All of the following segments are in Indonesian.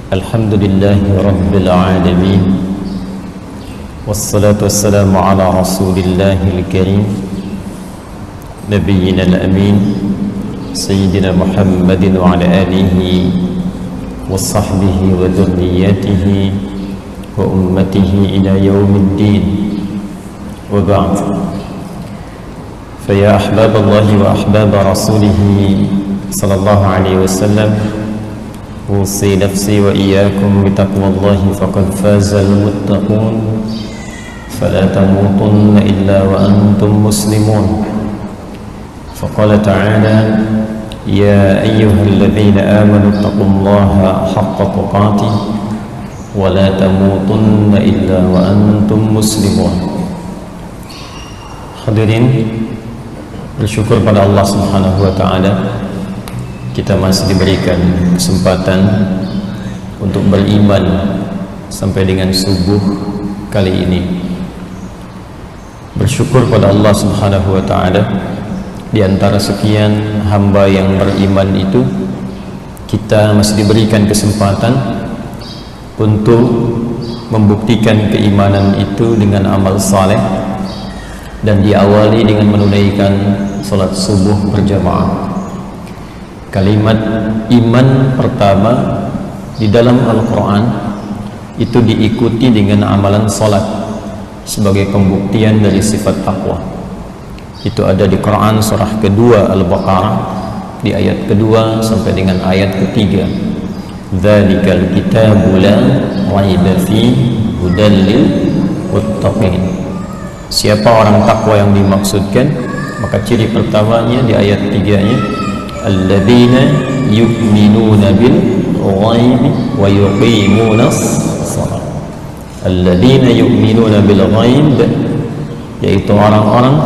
Alhamdulillahi Rabbil Alamin. Wassalatu wassalamu ala Rasulillahil Karim, Nabiyyina al-Amin, Sayyidina Muhammadin wa ala alihi wa sahbihi wa dhurriyyatihi wa ummatihi ila yaumiddin. Wa ba'd. Faya ahbaballahi wa ahbaba rasulihi sallallahu alaihi wasallam, usi nafsi wa iyyakum bitaqwallahi faqad fazal muttaqun. Fala tamutunna illa wa antum muslimun. Faqala ta'ala, ya ayyuhalladzina amanu taqullaha haqqa tuqatih wa la tamutunna illa wa antum muslimun. Hadirin, bersyukur pada Allah Subhanahu wa ta'ala, kita masih diberikan kesempatan untuk beriman sampai dengan subuh kali ini. Bersyukur pada Allah Subhanahu wa ta'ala, di antara sekian hamba yang beriman itu, kita masih diberikan kesempatan untuk membuktikan keimanan itu dengan amal saleh, dan diawali dengan menunaikan salat subuh berjamaah. Kalimat iman pertama di dalam Al-Quran itu diikuti dengan amalan salat sebagai pembuktian dari sifat taqwa. Itu ada di Quran surah kedua Al-Baqarah, di ayat kedua sampai dengan ayat ketiga. Dzalikal kitabu la raiba fihi hudal lil muttaqin. Siapa orang takwa yang dimaksudkan? Maka ciri pertamanya di ayat 3-nya, alladzina yu'minuna bil ghaibi wa yuqimunas shalah. Alladzina yu'minuna bil ghaib, yaitu orang-orang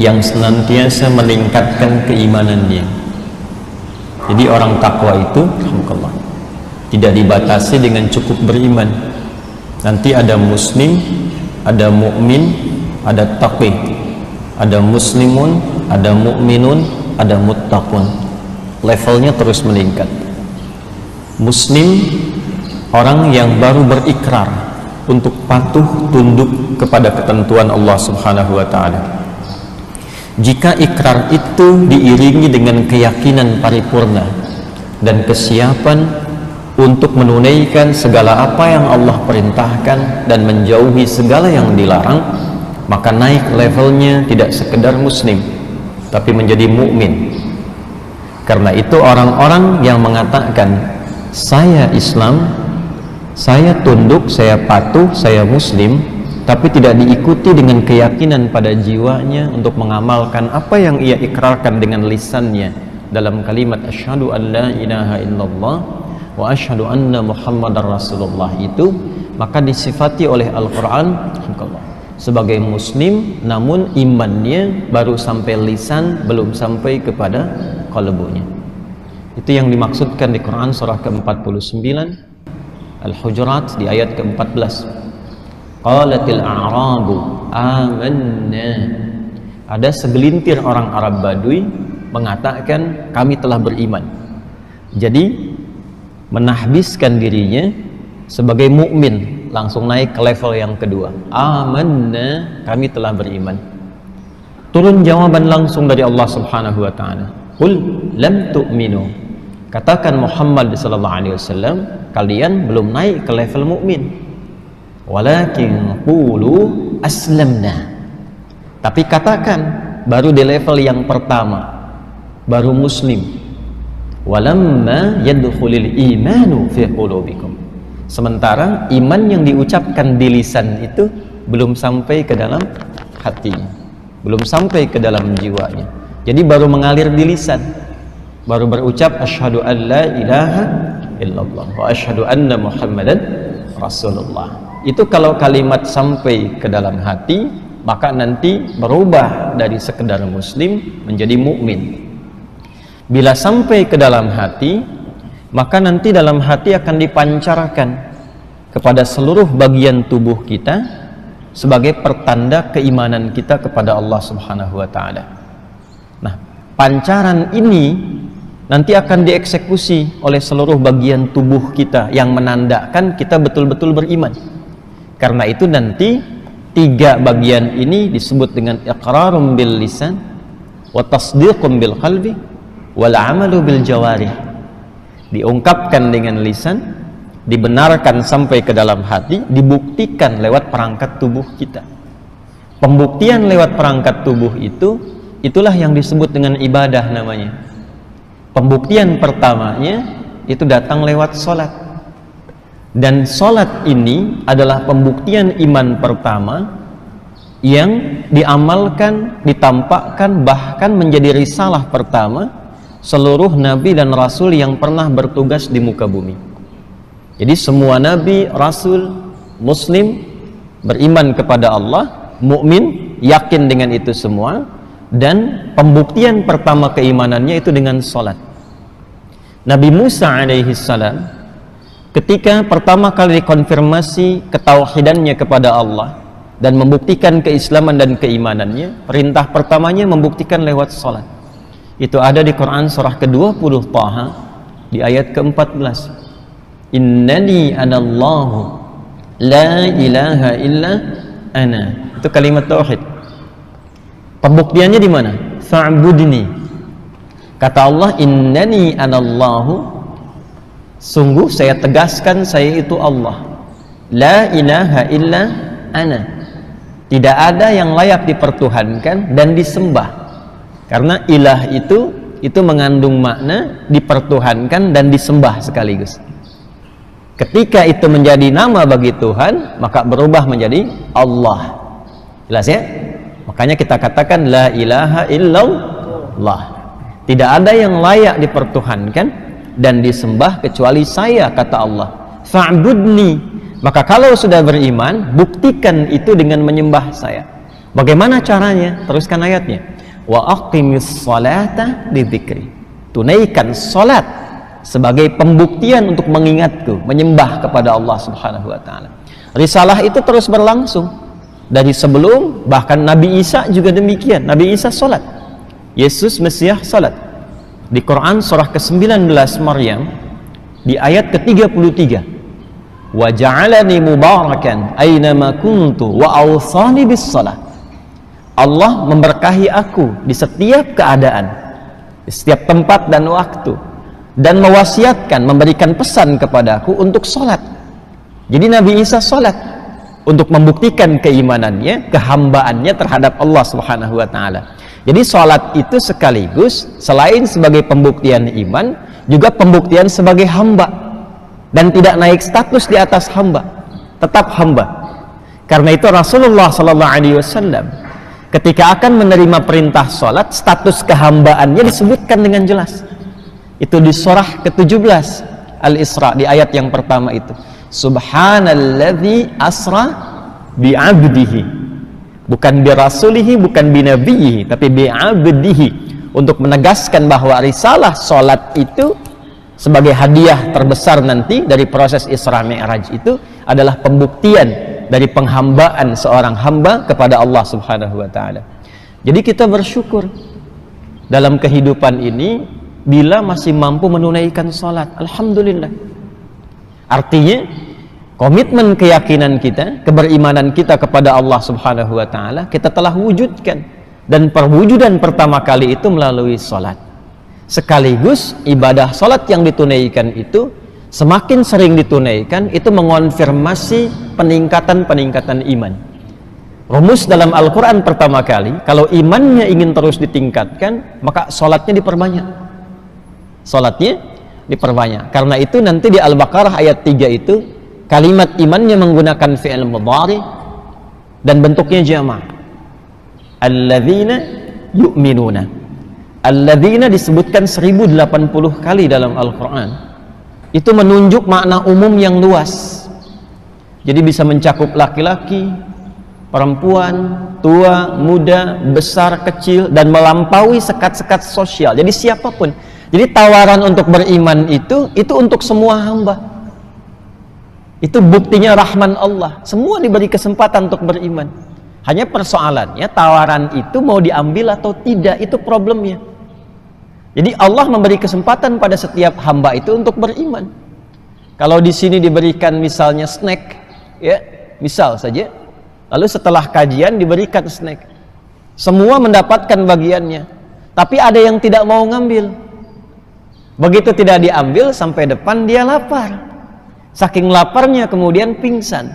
yang senantiasa meningkatkan keimanannya. Jadi orang takwa itu tidak dibatasi dengan cukup beriman. Nanti ada muslim, ada mukmin, ada taqi, ada muslimun, ada mukminun, ada muttaqun. Levelnya terus meningkat. Muslim, orang yang baru berikrar untuk patuh tunduk kepada ketentuan Allah Subhanahu wa ta'ala. Jika ikrar itu diiringi dengan keyakinan paripurna dan kesiapan untuk menunaikan segala apa yang Allah perintahkan dan menjauhi segala yang dilarang, maka naik levelnya tidak sekedar muslim, tapi menjadi mukmin. Karena itu orang-orang yang mengatakan saya Islam, saya tunduk, saya patuh, saya muslim, tapi tidak diikuti dengan keyakinan pada jiwanya untuk mengamalkan apa yang ia ikrarkan dengan lisannya dalam kalimat asyhadu an la ilaha illallah wa asyhadu anna muhammadar rasulullah itu, maka disifati oleh Al-Quran sebagai muslim, namun imannya baru sampai lisan, belum sampai kepada qalbunya. Itu yang dimaksudkan di Quran surah ke-49 Al-Hujurat di ayat ke-14. Qalatil a'rabu amanna. Ada segelintir orang Arab Badui mengatakan kami telah beriman. Jadi menahbiskan dirinya sebagai mukmin, langsung naik ke level yang kedua. Amanna, kami telah beriman. Turun jawaban langsung dari Allah Subhanahu wa ta'ala. Qul lam tu'minu. Katakan Muhammad sallallahu alaihi wasallam, kalian belum naik ke level mukmin. Walakin qulu aslamna. Tapi katakan baru di level yang pertama, baru muslim. Walamma yadkhulul imanu fi qulubikum. Sementara iman yang diucapkan di lisan itu belum sampai ke dalam hatinya, belum sampai ke dalam jiwanya. Jadi baru mengalir di lisan, baru berucap asyhadu an la ilaha illallah wa asyhadu anna muhammadan rasulullah. Itu kalau kalimat sampai ke dalam hati, maka nanti berubah dari sekedar muslim menjadi mukmin. Bila sampai ke dalam hati, maka nanti dalam hati akan dipancarkan kepada seluruh bagian tubuh kita sebagai pertanda keimanan kita kepada Allah Subhanahu wa ta'ala. Nah, pancaran ini nanti akan dieksekusi oleh seluruh bagian tubuh kita yang menandakan kita betul-betul beriman. Karena itu nanti 3 bagian ini disebut dengan iqrarum bil lisan wa tasdiqum bil qalbi wal amalu bil jawarih. Diungkapkan dengan lisan, dibenarkan sampai ke dalam hati, dibuktikan lewat perangkat tubuh kita. Pembuktian lewat perangkat tubuh itulah yang disebut dengan ibadah namanya. Pembuktian pertamanya itu datang lewat sholat. Dan sholat ini adalah pembuktian iman pertama yang diamalkan, ditampakkan, bahkan menjadi risalah pertama seluruh nabi dan rasul yang pernah bertugas di muka bumi. Jadi semua nabi, rasul, muslim beriman kepada Allah, mukmin, yakin dengan itu semua, dan pembuktian pertama keimanannya itu dengan sholat. Nabi Musa alaihi salam ketika pertama kali dikonfirmasi ketauhidannya kepada Allah dan membuktikan keislaman dan keimanannya, perintah pertamanya membuktikan lewat sholat. Itu ada di Quran surah ke-20 Taha di ayat ke-14. Innani anallahu la ilaha illa ana. Itu kalimat tauhid. Pembuktiannya di mana? Fa'budni. Kata Allah, innani anallahu, sungguh saya tegaskan saya itu Allah. La ilaha illa ana. Tidak ada yang layak dipertuhankan dan disembah. Karena ilah itu mengandung makna dipertuhankan dan disembah sekaligus. Ketika itu menjadi nama bagi Tuhan, maka berubah menjadi Allah. Jelas ya? Makanya kita katakan la ilaha illallah. Tidak ada yang layak dipertuhankan dan disembah kecuali saya, kata Allah. Fa'budni. Maka kalau sudah beriman, buktikan itu dengan menyembah saya. Bagaimana caranya? Teruskan ayatnya. Wa aqimis salata lidzikri. Tunaikan salat sebagai pembuktian untuk mengingatku, menyembah kepada Allah Subhanahu wa taala. Risalah itu terus berlangsung dari sebelum, bahkan Nabi Isa juga demikian. Nabi Isa salat. Yesus Mesias salat. Di Quran surah ke-19 Maryam di ayat ke-33. Wa ja'alani mubarakan aina ma kuntu wa awsani bis salat. Allah memberkahi aku di setiap keadaan, di setiap tempat dan waktu, dan mewasiatkan, memberikan pesan kepadaku untuk sholat. Jadi Nabi Isa sholat untuk membuktikan keimanannya, kehambaannya terhadap Allah Subhanahu wa taala. Jadi sholat itu sekaligus selain sebagai pembuktian iman, juga pembuktian sebagai hamba, dan tidak naik status di atas hamba, tetap hamba. Karena itu Rasulullah SAW ketika akan menerima perintah sholat, status kehambaannya disebutkan dengan jelas. Itu di surah ke-17 Al-Isra, di ayat yang pertama itu. Subhanalladzi asra bi'abdihi. Bukan birasulihi, bukan binabiyihi, tapi bi'abdihi. Untuk menegaskan bahwa risalah sholat itu sebagai hadiah terbesar nanti dari proses Isra Mi'raj itu adalah pembuktian dari penghambaan seorang hamba kepada Allah Subhanahu wa taala. Jadi kita bersyukur dalam kehidupan ini bila masih mampu menunaikan salat. Alhamdulillah. Artinya komitmen keyakinan kita, keberimanan kita kepada Allah Subhanahu wa taala kita telah wujudkan, dan perwujudan pertama kali itu melalui salat. Sekaligus ibadah salat yang ditunaikan itu semakin sering ditunaikan, itu mengonfirmasi peningkatan-peningkatan iman. Rumus dalam Al-Quran pertama kali, kalau imannya ingin terus ditingkatkan, maka sholatnya diperbanyak. Sholatnya diperbanyak. Karena itu nanti di Al-Baqarah ayat 3 itu, kalimat imannya menggunakan fi'il mudhari dan bentuknya jama'. Alladzina yu'minuna. Alladzina disebutkan 1080 kali dalam Al-Quran. Itu menunjuk makna umum yang luas. Jadi bisa mencakup laki-laki, perempuan, tua, muda, besar, kecil, dan melampaui sekat-sekat sosial. Jadi siapapun. Jadi tawaran untuk beriman itu untuk semua hamba. Itu buktinya rahman Allah. Semua diberi kesempatan untuk beriman. Hanya persoalannya tawaran itu mau diambil atau tidak, itu problemnya. Jadi Allah memberi kesempatan pada setiap hamba itu untuk beriman. Kalau di sini diberikan misalnya snack, ya, misal saja, lalu setelah kajian diberikan snack, semua mendapatkan bagiannya, tapi ada yang tidak mau ngambil. Begitu tidak diambil, sampai depan dia lapar. Saking laparnya kemudian pingsan.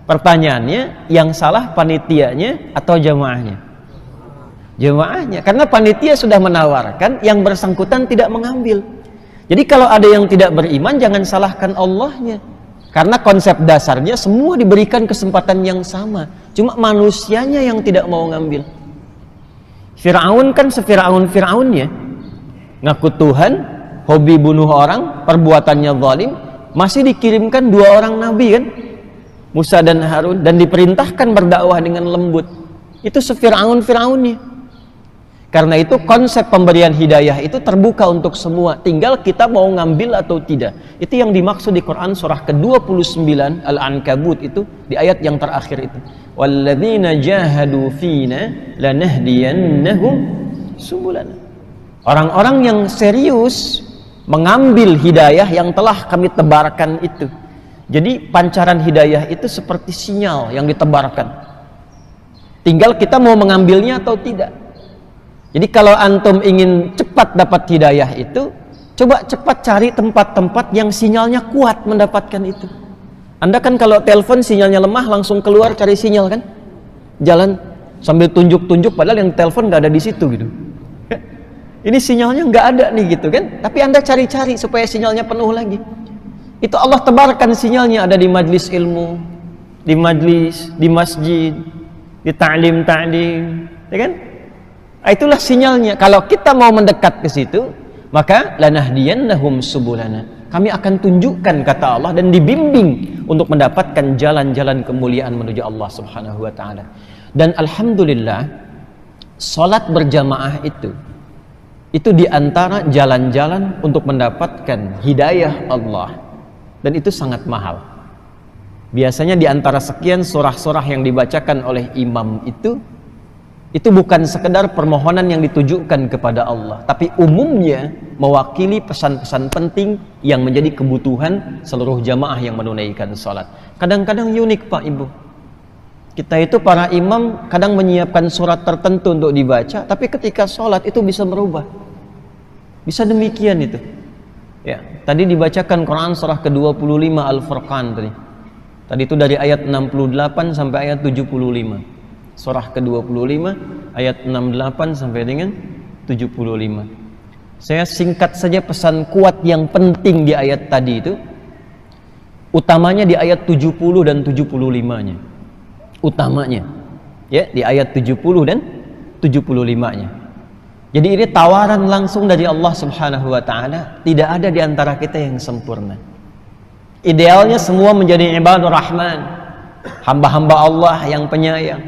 Pertanyaannya, yang salah panitianya atau jamaahnya? Jamaahnya, karena panitia sudah menawarkan, yang bersangkutan tidak mengambil. Jadi kalau ada yang tidak beriman, jangan salahkan Allahnya, karena konsep dasarnya semua diberikan kesempatan yang sama, cuma manusianya yang tidak mau ngambil. Fir'aun kan se-Fir'aun-Fir'aunnya, ngaku Tuhan, hobi bunuh orang, perbuatannya zalim, masih dikirimkan 2 orang nabi kan, Musa dan Harun, dan diperintahkan berdakwah dengan lembut. Itu se-Fir'aun-Fir'aunnya. Karena itu konsep pemberian hidayah itu terbuka untuk semua, tinggal kita mau ngambil atau tidak. Itu yang dimaksud di Quran surah ke-29 Al-Ankabut, itu di ayat yang terakhir itu. Walladzina jahadu fina lanahdiyannahum subulana. Orang-orang yang serius mengambil hidayah yang telah kami tebarkan itu. Jadi pancaran hidayah itu seperti sinyal yang ditebarkan. Tinggal kita mau mengambilnya atau tidak. Jadi kalau antum ingin cepat dapat hidayah itu, coba cepat cari tempat-tempat yang sinyalnya kuat mendapatkan itu. Anda kan kalau telepon sinyalnya lemah, langsung keluar cari sinyal kan? Jalan sambil tunjuk-tunjuk, padahal yang telepon nggak ada di situ gitu. Ini sinyalnya nggak ada nih gitu kan? Tapi Anda cari-cari supaya sinyalnya penuh lagi. Itu Allah tebarkan sinyalnya, ada di majlis ilmu, di majlis, di masjid, di ta'lim, ya kan? Itulah sinyalnya. Kalau kita mau mendekat ke situ, maka lanahdiyannahum subulana. Kami akan tunjukkan, kata Allah, dan dibimbing untuk mendapatkan jalan-jalan kemuliaan menuju Allah Subhanahu wa taala. Dan alhamdulillah, salat berjamaah itu di antara jalan-jalan untuk mendapatkan hidayah Allah. Dan itu sangat mahal. Biasanya di antara sekian surah-surah yang dibacakan oleh imam itu bukan sekedar permohonan yang ditujukan kepada Allah, tapi umumnya mewakili pesan-pesan penting yang menjadi kebutuhan seluruh jamaah yang menunaikan sholat. Kadang-kadang unik Pak Ibu, kita itu para imam kadang menyiapkan surat tertentu untuk dibaca, tapi ketika sholat itu bisa berubah. Bisa demikian itu ya. Tadi dibacakan Quran surah ke-25 Al-Furqan tadi itu dari ayat 68 sampai ayat 75. Surah ke-25 ayat 68 sampai dengan 75. Saya singkat saja pesan kuat yang penting di ayat tadi itu. Utamanya di ayat 70 dan 75-nya. Utamanya ya, di ayat 70 dan 75-nya. Jadi ini tawaran langsung dari Allah Subhanahu wa taala, tidak ada di antara kita yang sempurna. Idealnya semua menjadi ibadur rahman, hamba-hamba Allah yang penyayang,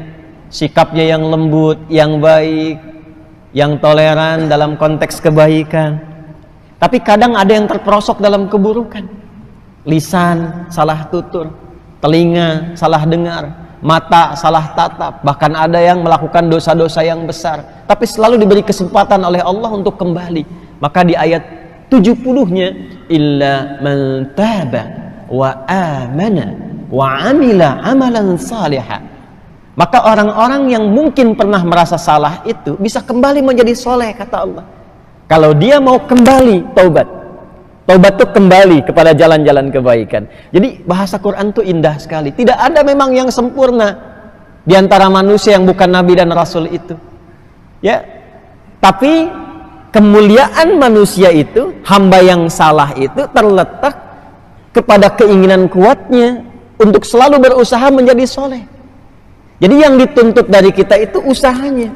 sikapnya yang lembut, yang baik, yang toleran dalam konteks kebaikan. Tapi kadang ada yang terperosok dalam keburukan. Lisan salah tutur, telinga salah dengar, mata salah tatap, bahkan ada yang melakukan dosa-dosa yang besar, tapi selalu diberi kesempatan oleh Allah untuk kembali. Maka di ayat 70-nya, illa man taba wa amana wa amila amalan salihah. Maka orang-orang yang mungkin pernah merasa salah itu bisa kembali menjadi soleh, kata Allah. Kalau dia mau kembali, taubat. Taubat itu kembali kepada jalan-jalan kebaikan. Jadi bahasa Quran itu indah sekali. Tidak ada memang yang sempurna di antara manusia yang bukan Nabi dan Rasul itu. Ya, tapi kemuliaan manusia itu, hamba yang salah itu terletak kepada keinginan kuatnya untuk selalu berusaha menjadi soleh. Jadi yang dituntut dari kita itu usahanya.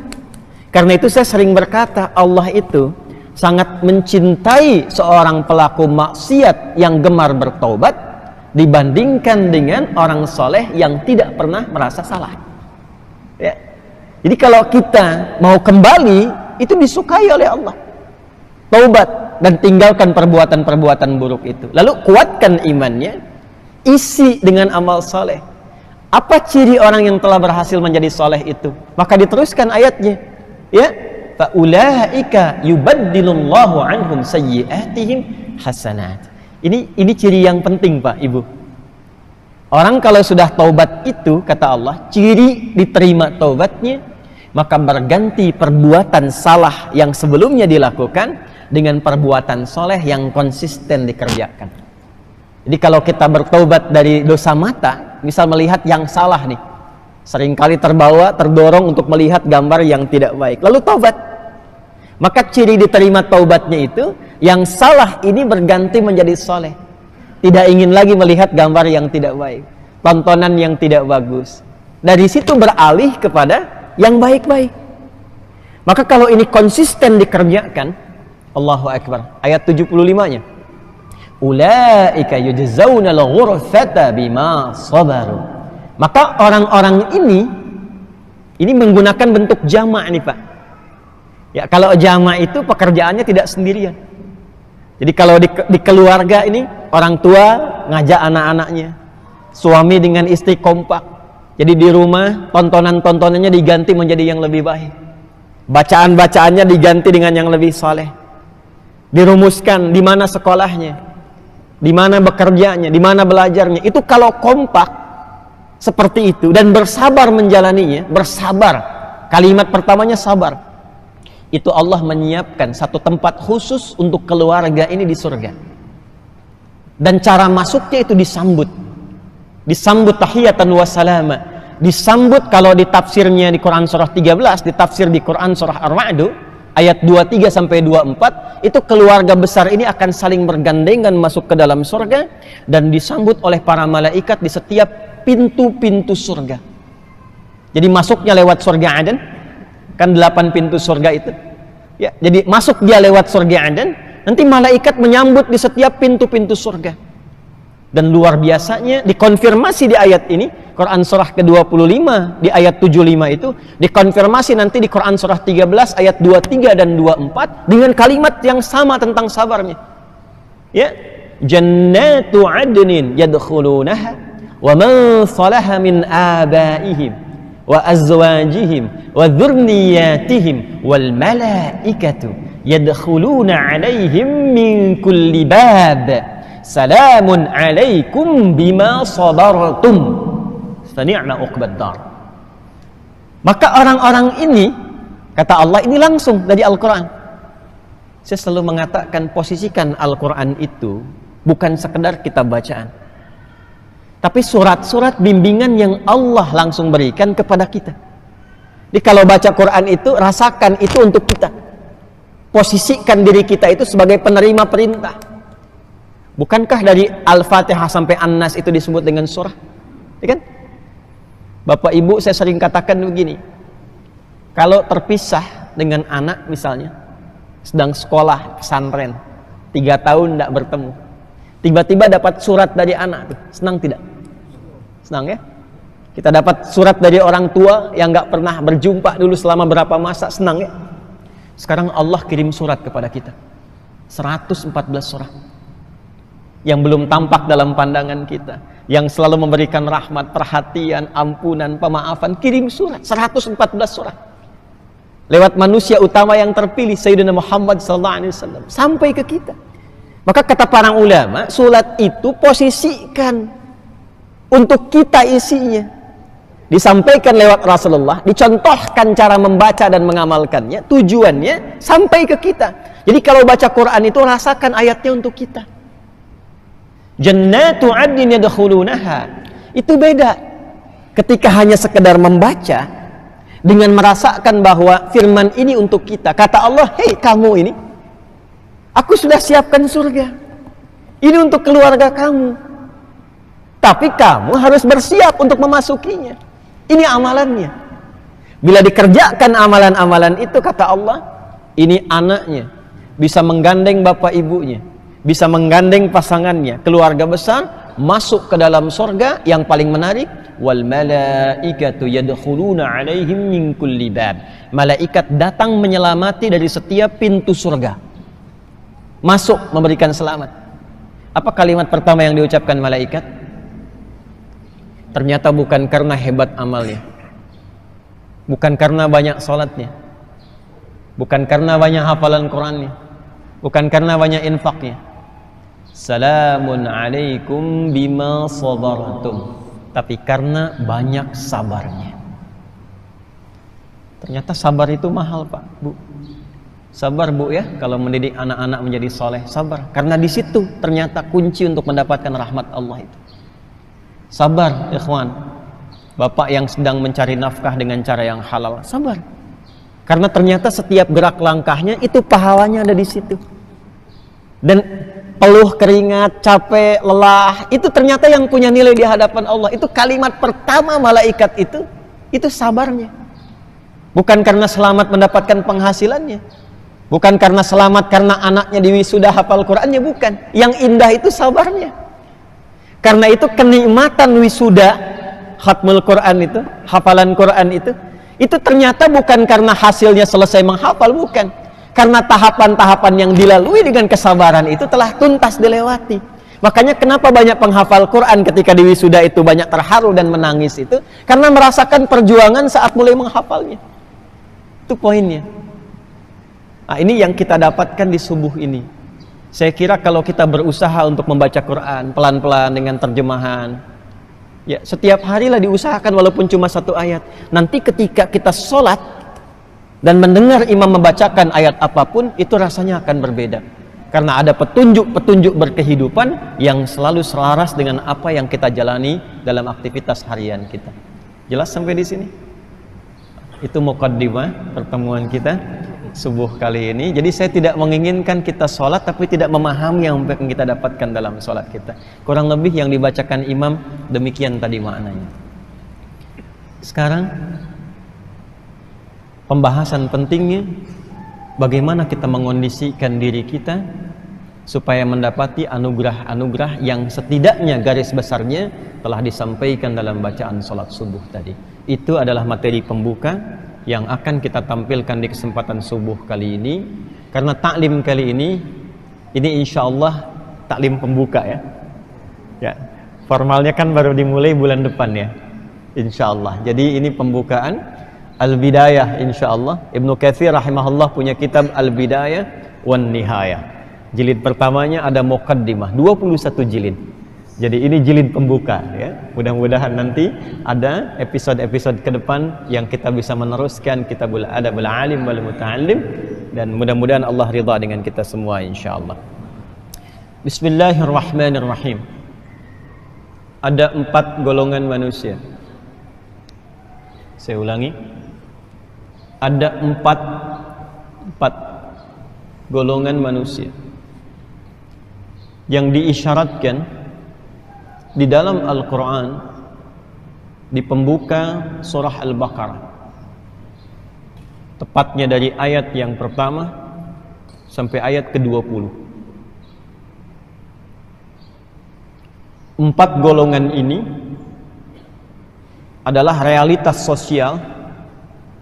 Karena itu saya sering berkata, Allah itu sangat mencintai seorang pelaku maksiat yang gemar bertaubat dibandingkan dengan orang soleh yang tidak pernah merasa salah. Ya. Jadi kalau kita mau kembali, itu disukai oleh Allah. Taubat dan tinggalkan perbuatan-perbuatan buruk itu. Lalu kuatkan imannya, isi dengan amal soleh. Apa ciri orang yang telah berhasil menjadi soleh itu? Maka diteruskan ayatnya, ya, faulaika yubaddilullahu anhum sayyi'atihim hasanat. Ini ciri yang penting, Pak, Ibu. Orang kalau sudah taubat itu, kata Allah, ciri diterima taubatnya, maka berganti perbuatan salah yang sebelumnya dilakukan dengan perbuatan soleh yang konsisten dikerjakan. Jadi kalau kita bertaubat dari dosa mata, misal melihat yang salah nih, seringkali terdorong untuk melihat gambar yang tidak baik, lalu taubat, maka ciri diterima taubatnya itu, yang salah ini berganti menjadi soleh, tidak ingin lagi melihat gambar yang tidak baik, tontonan yang tidak bagus, dari situ beralih kepada yang baik-baik. Maka kalau ini konsisten dikerjakan, Allahu Akbar, ayat 75-nya, ulaika yujzaunal ghurfata bima sabaru. Maka orang-orang ini menggunakan bentuk jamak nih, Pak. Ya, kalau jamak itu pekerjaannya tidak sendirian. Jadi kalau di keluarga ini, orang tua ngajak anak-anaknya, suami dengan istri kompak. Jadi di rumah tontonan-tontonannya diganti menjadi yang lebih baik, bacaan-bacaannya diganti dengan yang lebih soleh. Dirumuskan di mana sekolahnya, di mana bekerjanya, di mana belajarnya. Itu kalau kompak seperti itu dan bersabar menjalaninya, bersabar. Kalimat pertamanya sabar. Itu Allah menyiapkan satu tempat khusus untuk keluarga ini di surga. Dan cara masuknya itu disambut tahiyatan wa salama. Disambut kalau di tafsirnya di Quran surah 13, ditafsir di Quran surah Ar-Ra'd ayat 23 sampai 24, itu keluarga besar ini akan saling bergandengan masuk ke dalam surga dan disambut oleh para malaikat di setiap pintu-pintu surga. Jadi masuknya lewat surga Aden, kan 8 pintu surga itu. Ya, jadi masuk dia lewat surga Aden, nanti malaikat menyambut di setiap pintu-pintu surga. Dan luar biasanya dikonfirmasi di ayat ini, Quran surah ke-25 di ayat 75 itu dikonfirmasi nanti di Quran surah 13 ayat 23 dan 24 dengan kalimat yang sama tentang sabarnya. Ya, jannatu adnin yadkhulunaha wa man salaha min abaihim wa azwajihim wa dhurriyyatihim wal malaikatu yadkhuluna alaihim min kulli bab salamun alaikum bima sabartum fa ni'ma uqbad dar. Maka orang-orang ini, kata Allah, ini langsung dari Al-Quran. Saya selalu mengatakan, posisikan Al-Quran itu bukan sekedar kitab bacaan, tapi surat-surat bimbingan yang Allah langsung berikan kepada kita. Jadi kalau baca Quran itu, rasakan itu untuk kita. Posisikan diri kita itu sebagai penerima perintah. Bukankah dari Al-Fatihah sampai An-Nas itu disebut dengan surah? Ya kan? Bapak Ibu, saya sering katakan begini. Kalau terpisah dengan anak misalnya, sedang sekolah pesantren, 3 tahun tidak bertemu, tiba-tiba dapat surat dari anak, senang tidak? Senang ya? Kita dapat surat dari orang tua yang nggak pernah berjumpa dulu selama berapa masa, senang ya? Sekarang Allah kirim surat kepada kita, 114 surat yang belum tampak dalam pandangan kita, yang selalu memberikan rahmat, perhatian, ampunan, pemaafan. Kirim surat, 114 surat lewat manusia utama yang terpilih, Sayyidina Muhammad SAW, sampai ke kita. Maka kata para ulama, surat itu posisikan untuk kita isinya, disampaikan lewat Rasulullah, dicontohkan cara membaca dan mengamalkannya, tujuannya sampai ke kita. Jadi kalau baca Quran itu rasakan ayatnya untuk kita. Jannatu adnin yadkhulunaha, itu beda ketika hanya sekedar membaca dengan merasakan bahwa firman ini untuk kita. Kata Allah, hei kamu ini, aku sudah siapkan surga ini untuk keluarga kamu, tapi kamu harus bersiap untuk memasukinya. Ini amalannya. Bila dikerjakan amalan-amalan itu, kata Allah, ini anaknya bisa menggandeng bapak ibunya, bisa menggandeng pasangannya, keluarga besar masuk ke dalam surga. Yang paling menarik, wal malaikatu yadkhuluna alaihim min kulli bab. Malaikat datang menyelamati dari setiap pintu surga, masuk memberikan selamat. Apa kalimat pertama yang diucapkan malaikat? Ternyata bukan karena hebat amalnya, bukan karena banyak sholatnya, Bukan karena banyak hafalan Qur'annya, bukan karena banyak infaknya. Salamun alaikum bima sabartum, tapi karena banyak sabarnya. Ternyata sabar itu mahal, Pak, Bu. Sabar, Bu, ya, kalau mendidik anak-anak menjadi soleh, sabar. Karena di situ ternyata kunci untuk mendapatkan rahmat Allah itu. Sabar, ikhwan. Bapak yang sedang mencari nafkah dengan cara yang halal, sabar. Karena ternyata setiap gerak langkahnya itu pahalanya ada di situ. Dan peluh keringat, capek, lelah, itu ternyata yang punya nilai di hadapan Allah. Itu kalimat pertama malaikat itu sabarnya. Bukan karena selamat mendapatkan penghasilannya, bukan karena selamat karena anaknya diwisuda hafal Qur'annya, bukan. Yang indah itu sabarnya. Karena itu kenikmatan wisuda khatmul Quran itu, hafalan Quran itu ternyata bukan karena hasilnya selesai menghafal, bukan. Karena tahapan-tahapan yang dilalui dengan kesabaran itu telah tuntas dilewati. Makanya kenapa banyak penghafal Quran ketika di wisuda itu banyak terharu dan menangis itu, karena merasakan perjuangan saat mulai menghafalnya. Itu poinnya. Nah, ini yang kita dapatkan di subuh ini. Saya kira kalau kita berusaha untuk membaca Quran pelan-pelan dengan terjemahan, ya setiap harilah diusahakan walaupun cuma 1 ayat. Nanti ketika kita sholat dan mendengar imam membacakan ayat apapun, itu rasanya akan berbeda. Karena ada petunjuk-petunjuk berkehidupan yang selalu selaras dengan apa yang kita jalani dalam aktivitas harian kita. Jelas sampai di sini? Itu muqaddimah pertemuan kita subuh kali ini. Jadi saya tidak menginginkan kita sholat tapi tidak memahami yang kita dapatkan dalam sholat kita. Kurang lebih yang dibacakan imam demikian tadi maknanya. Sekarang pembahasan pentingnya bagaimana kita mengondisikan diri kita supaya mendapati anugerah-anugerah yang setidaknya garis besarnya telah disampaikan dalam bacaan sholat subuh tadi. Itu adalah materi pembuka yang akan kita tampilkan di kesempatan subuh kali ini. Karena taklim kali ini insya Allah taklim pembuka, ya. Formalnya kan baru dimulai bulan depan, ya, insya Allah. Jadi ini pembukaan Al-Bidayah, insya Allah. Ibnu Katsir rahimahullah punya kitab Al-Bidayah wan Nihayah. Jilid pertamanya ada muqaddimah, 21 jilid. Jadi ini jilid pembuka, ya. Mudah-mudahan nanti ada episode-episode ke depan yang kita bisa meneruskan kitabul adabul alim wal muta'allim, dan mudah-mudahan Allah ridha dengan kita semua insyaallah. Bismillahirrahmanirrahim. Ada 4 golongan manusia. Saya ulangi. Ada 4 golongan manusia yang diisyaratkan di dalam Al-Quran di pembuka surah Al-Baqarah, tepatnya dari ayat yang pertama sampai ayat ke-20. 4 golongan ini adalah realitas sosial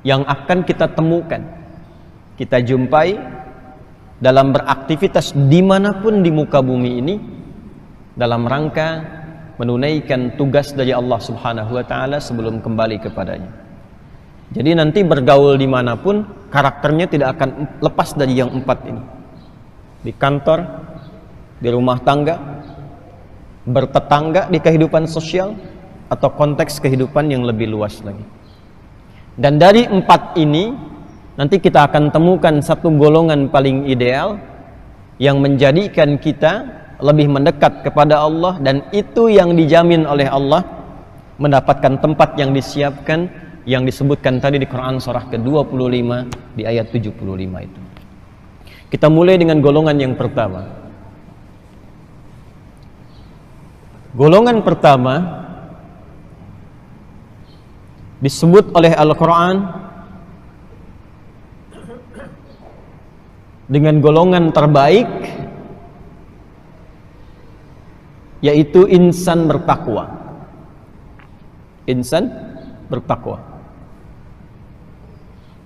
yang akan kita temukan, kita jumpai dalam beraktivitas dimanapun di muka bumi ini dalam rangka menunaikan tugas dari Allah Subhanahu wa Ta'ala sebelum kembali kepadanya. Jadi nanti bergaul dimanapun, karakternya tidak akan lepas dari yang 4 ini. Di kantor, di rumah tangga, bertetangga di kehidupan sosial, atau konteks kehidupan yang lebih luas lagi. Dan dari 4 ini nanti kita akan temukan satu golongan paling ideal yang menjadikan kita lebih mendekat kepada Allah, dan itu yang dijamin oleh Allah mendapatkan tempat yang disiapkan yang disebutkan tadi di Quran surah ke-25 di ayat 75 itu. Kita mulai dengan golongan yang pertama. Golongan pertama disebut oleh Al-Quran dengan golongan terbaik, yaitu insan bertakwa. Insan bertakwa.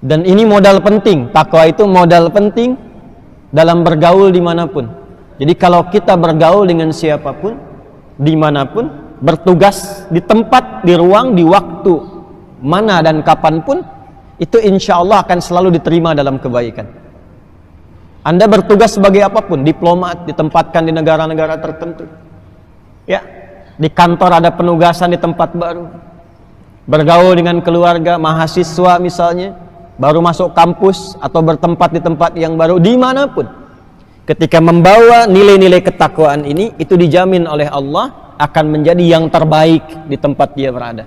Dan ini modal penting. Takwa itu modal penting dalam bergaul dimanapun. Jadi kalau kita bergaul dengan siapapun, dimanapun, bertugas di tempat, di ruang, di waktu mana dan kapanpun, itu insya Allah akan selalu diterima dalam kebaikan. Anda bertugas sebagai apapun, diplomat, ditempatkan di negara-negara tertentu, ya, di kantor ada penugasan di tempat baru, bergaul dengan keluarga, mahasiswa misalnya, baru masuk kampus atau bertempat di tempat yang baru, dimanapun, ketika membawa nilai-nilai ketakwaan ini, itu dijamin oleh Allah akan menjadi yang terbaik di tempat dia berada.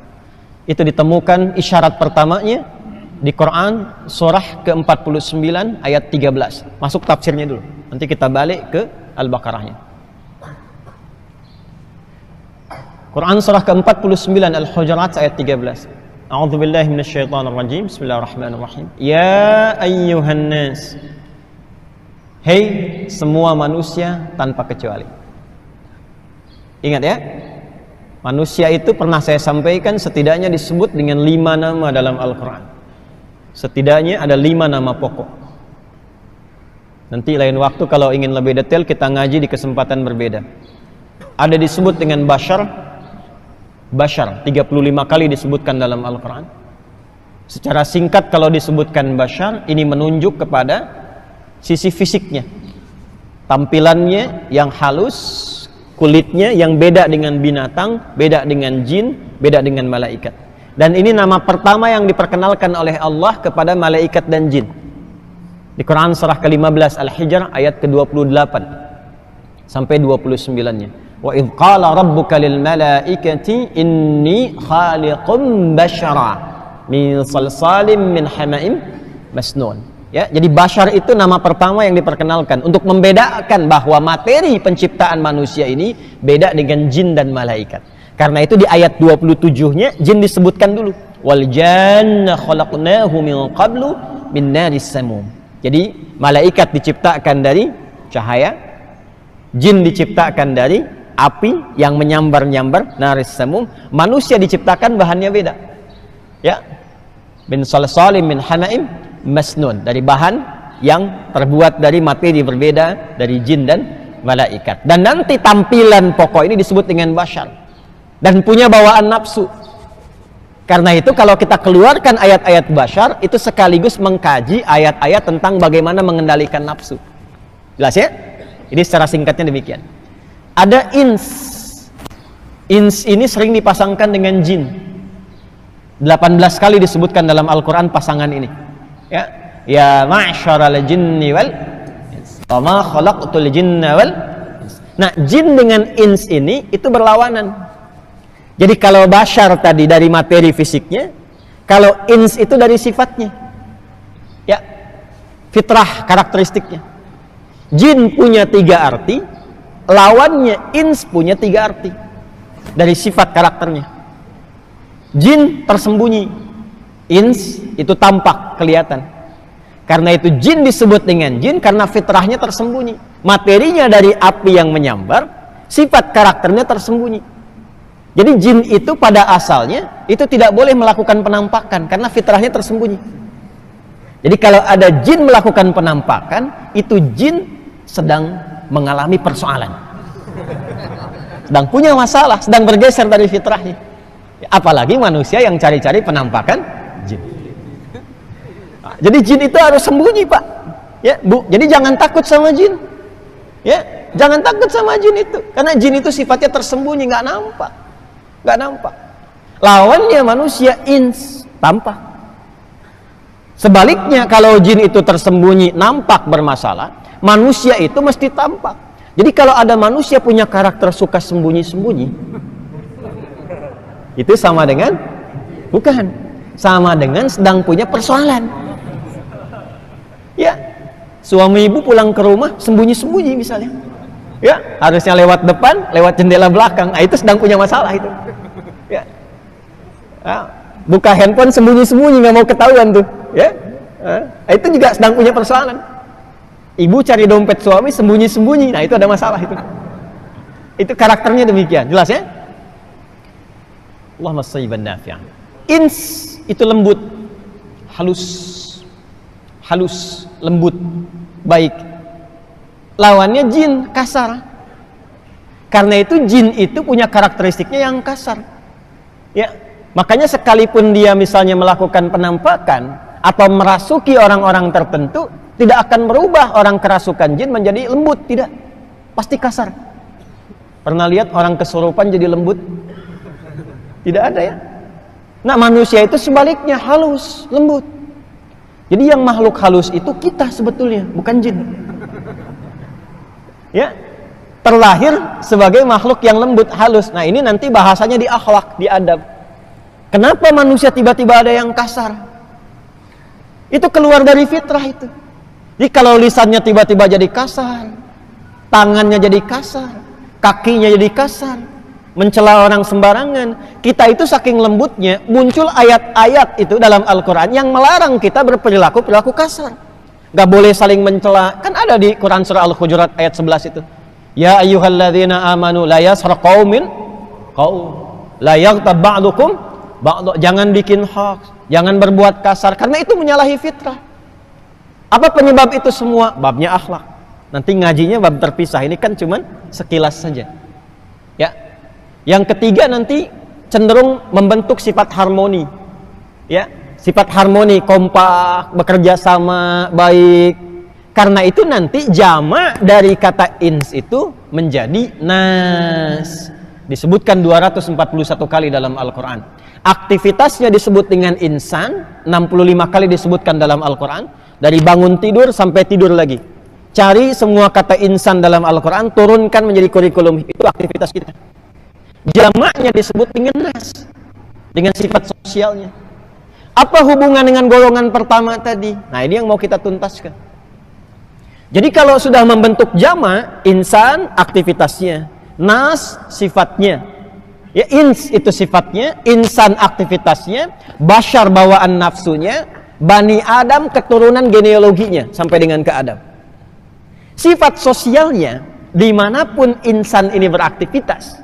Itu ditemukan isyarat pertamanya di Quran surah ke-49 ayat 13. Masuk tafsirnya dulu, nanti kita balik ke Al-Baqarahnya. Quran surah ke-49 Al-Hujurat ayat 13. A'udzubillahi minasyaitonirrajim. Bismillahirrahmanirrahim. Ya ayyuhan nas, hei semua manusia tanpa kecuali. Ingat ya, manusia itu pernah saya sampaikan setidaknya disebut dengan 5 nama dalam Al-Quran. Setidaknya ada 5 nama pokok. Nanti lain waktu kalau ingin lebih detail kita ngaji di kesempatan berbeda. Ada disebut dengan bashar, 35 kali disebutkan dalam Al-Quran. Secara singkat kalau disebutkan bashar, ini menunjuk kepada sisi fisiknya, tampilannya yang halus, kulitnya yang beda dengan binatang, beda dengan jin, beda dengan malaikat. Dan ini nama pertama yang diperkenalkan oleh Allah kepada malaikat dan jin. Di Quran surah ke-15 Al-Hijr ayat ke-28 sampai 29-nya. Wa idh qala rabbuka lil malaikati inni khaliqum bashara min salsalim min hama'im masnun. Ya, jadi bashar itu nama pertama yang diperkenalkan untuk membedakan bahwa materi penciptaan manusia ini beda dengan jin dan malaikat. Karena itu di ayat 27-nya jin disebutkan dulu. Wal janna khalaqnahu min qablu min naris samum. Jadi malaikat diciptakan dari cahaya, jin diciptakan dari api yang menyambar-nyambar naris samum. Manusia diciptakan bahannya beda. Ya. Min salsalim min hama'im masnun, dari bahan yang terbuat dari materi berbeda dari jin dan malaikat. Dan nanti tampilan pokok ini disebut dengan bashar. Dan punya bawaan nafsu. Karena itu kalau kita keluarkan ayat-ayat bashar, itu sekaligus mengkaji ayat-ayat tentang bagaimana mengendalikan nafsu. Jelas ya? Ini secara singkatnya demikian. Ada ins. Ins ini sering dipasangkan dengan jin. 18 kali disebutkan dalam Al-Quran pasangan ini. Ya, ya ma'syaral jinni wal ins, wa ma khalaqtul jinna wal ins. Nah, jin dengan ins ini itu berlawanan. Jadi kalau bashar tadi dari materi fisiknya, kalau ins itu dari sifatnya, ya, fitrah karakteristiknya. Jin punya 3 arti, lawannya ins punya 3 arti dari sifat karakternya. Jin tersembunyi, ins itu tampak kelihatan. Karena itu jin disebut dengan jin karena fitrahnya tersembunyi. Materinya dari api yang menyambar, sifat karakternya tersembunyi. Jadi jin itu pada asalnya itu tidak boleh melakukan penampakan karena fitrahnya tersembunyi. Jadi kalau ada jin melakukan penampakan, itu jin sedang mengalami persoalan, sedang punya masalah, sedang bergeser dari fitrahnya. Apalagi manusia yang cari-cari penampakan jin. Nah, jadi jin itu harus sembunyi, Pak. Ya, Bu. Jadi jangan takut sama jin. Ya, jangan takut sama jin itu, karena jin itu sifatnya tersembunyi, nggak nampak. Nggak nampak. Lawannya manusia ins, tampak. Sebaliknya kalau jin itu tersembunyi, nampak bermasalah, manusia itu mesti tampak. Jadi kalau ada manusia punya karakter suka sembunyi-sembunyi, itu sama dengan, bukan, sama dengan sedang punya persoalan. Ya, suami ibu pulang ke rumah sembunyi-sembunyi misalnya. Ya, harusnya lewat depan, lewat jendela belakang. Nah, itu sedang punya masalah itu. Ya. Nah, buka handphone sembunyi-sembunyi, nggak mau ketahuan tuh. Ya. Nah, itu juga sedang punya persoalan. Ibu cari dompet suami sembunyi-sembunyi. Nah, itu ada masalah itu. Itu karakternya demikian. Jelas ya? Allahumma shayyiban nafi'an. Ins itu lembut, halus, lembut, baik. Lawannya jin, kasar. Karena itu jin itu punya karakteristiknya yang kasar. Ya, makanya sekalipun dia misalnya melakukan penampakan, atau merasuki orang-orang tertentu, tidak akan merubah orang kerasukan jin menjadi lembut, tidak. Pasti kasar. Pernah lihat orang kesurupan jadi lembut? Tidak ada ya. Nah, manusia itu sebaliknya, halus, lembut. Jadi yang makhluk halus itu kita sebetulnya, bukan jin. Ya, terlahir sebagai makhluk yang lembut, halus. Nah, ini nanti bahasanya di akhlak, di adab. Kenapa manusia tiba-tiba ada yang kasar? Itu keluar dari fitrah itu. Jadi kalau lisannya tiba-tiba jadi kasar, tangannya jadi kasar, kakinya jadi kasar, mencela orang sembarangan, kita itu saking lembutnya, muncul ayat-ayat itu dalam Al-Quran yang melarang kita berperilaku kasar. Gak boleh saling mencela. Kan ada di Quran surah Al-Hujurat ayat 11 itu. Ya ayyuhalladzina amanu la yaskhar qaumin qaum la yaghtab ba'dukum ba'd. Jangan bikin hoax, jangan berbuat kasar, karena itu menyalahi fitrah. Apa penyebab itu semua? Babnya akhlak. Nanti ngajinya bab terpisah, ini kan cuman sekilas saja. Ya. Yang ketiga nanti cenderung membentuk sifat harmoni. Ya, sifat harmoni, kompak, bekerja sama, baik. Karena itu nanti jamak dari kata ins itu menjadi nas. Disebutkan 241 kali dalam Al-Quran. Aktivitasnya disebut dengan insan, 65 kali disebutkan dalam Al-Quran. Dari bangun tidur sampai tidur lagi. Cari semua kata insan dalam Al-Quran, turunkan menjadi kurikulum. Itu aktivitas kita. Jamaknya disebut dengan nas, dengan sifat sosialnya. Apa hubungan dengan golongan pertama tadi? Nah, ini yang mau kita tuntaskan. Jadi kalau sudah membentuk jamak, insan aktivitasnya, nas sifatnya, ya, ins itu sifatnya, insan aktivitasnya, bashar bawaan nafsunya, Bani Adam keturunan genealoginya sampai dengan ke Adam. Sifat sosialnya, dimanapun insan ini beraktivitas,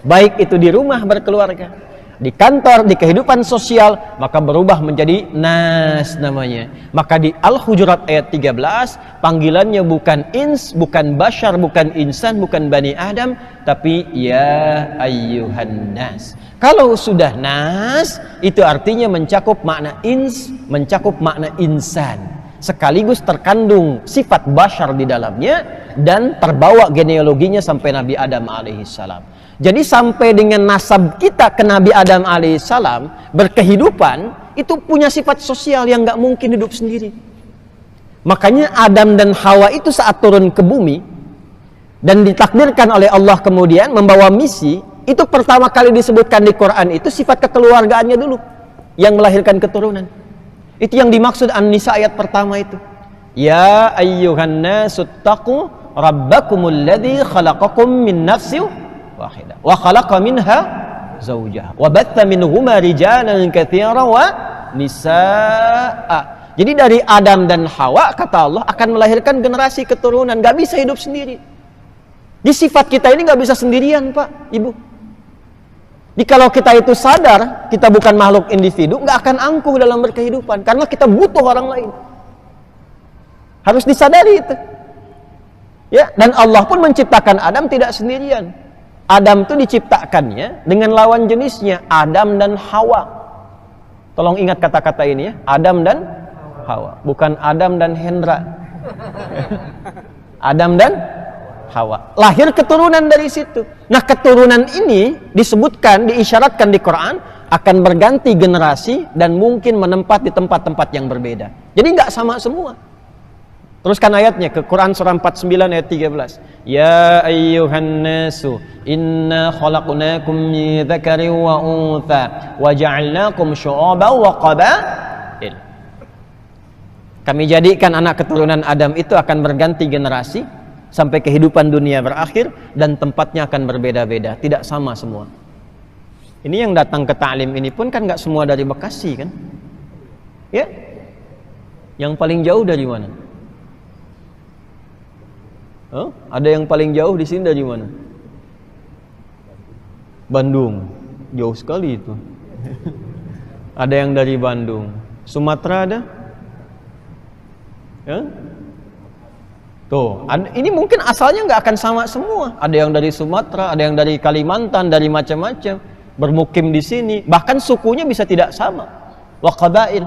baik itu di rumah berkeluarga, di kantor, di kehidupan sosial, maka berubah menjadi nas namanya. Maka di Al-Hujurat ayat 13, panggilannya bukan ins, bukan bashar, bukan insan, bukan Bani Adam, tapi ya ayyuhan nas. Kalau sudah nas, itu artinya mencakup makna ins, mencakup makna insan. Sekaligus terkandung sifat bashar di dalamnya dan terbawa genealoginya sampai Nabi Adam alaihissalam. Jadi sampai dengan nasab kita ke Nabi Adam alaihissalam berkehidupan, itu punya sifat sosial yang gak mungkin hidup sendiri. Makanya Adam dan Hawa itu saat turun ke bumi dan ditakdirkan oleh Allah kemudian membawa misi, itu pertama kali disebutkan di Quran itu sifat kekeluargaannya dulu yang melahirkan keturunan. Itu yang dimaksud An-Nisa ayat pertama itu. Ya ayyuhan nasu taqu rabbakumul ladzi khalaqakum min nafsin wahidah wa khalaqa minha zawjaha wa batha minhuma rijalan katsiran wa nisaa. Jadi dari Adam dan Hawa, kata Allah, akan melahirkan generasi keturunan, gak bisa hidup sendiri. Di sifat kita ini gak bisa sendirian, Pak, Ibu. Jadi kalau kita itu sadar kita bukan makhluk individu, gak akan angkuh dalam berkehidupan, karena kita butuh orang lain. Harus disadari itu. Ya, dan Allah pun menciptakan Adam tidak sendirian. Adam itu diciptakannya dengan lawan jenisnya, Adam dan Hawa. Tolong ingat kata-kata ini ya, Adam dan Hawa, bukan Adam dan Hendra. Adam dan Hawa. Lahir keturunan dari situ. Nah, keturunan ini disebutkan, diisyaratkan di Quran akan berganti generasi dan mungkin menempat di tempat-tempat yang berbeda. Jadi nggak sama semua. Teruskan ayatnya ke Quran surah 49 ayat 13. Ya ayyuhan nasu inna khalaqnakum min dzakarin wa untha wa ja'alnakum syu'uban wa qabail. Kami jadikan anak keturunan Adam itu akan berganti generasi sampai kehidupan dunia berakhir dan tempatnya akan berbeda-beda, tidak sama semua. Ini yang datang ke ta'lim ini pun kan nggak semua dari Bekasi kan? Ya? Yang paling jauh dari mana? Oh, ada yang paling jauh di sini dari mana? Bandung. Jauh sekali itu. Ada yang dari Bandung. Sumatera ada? Ya? Tuh, ini mungkin asalnya nggak akan sama semua. Ada yang dari Sumatera, ada yang dari Kalimantan, dari macam-macam, bermukim di sini. Bahkan sukunya bisa tidak sama. Wa qabail.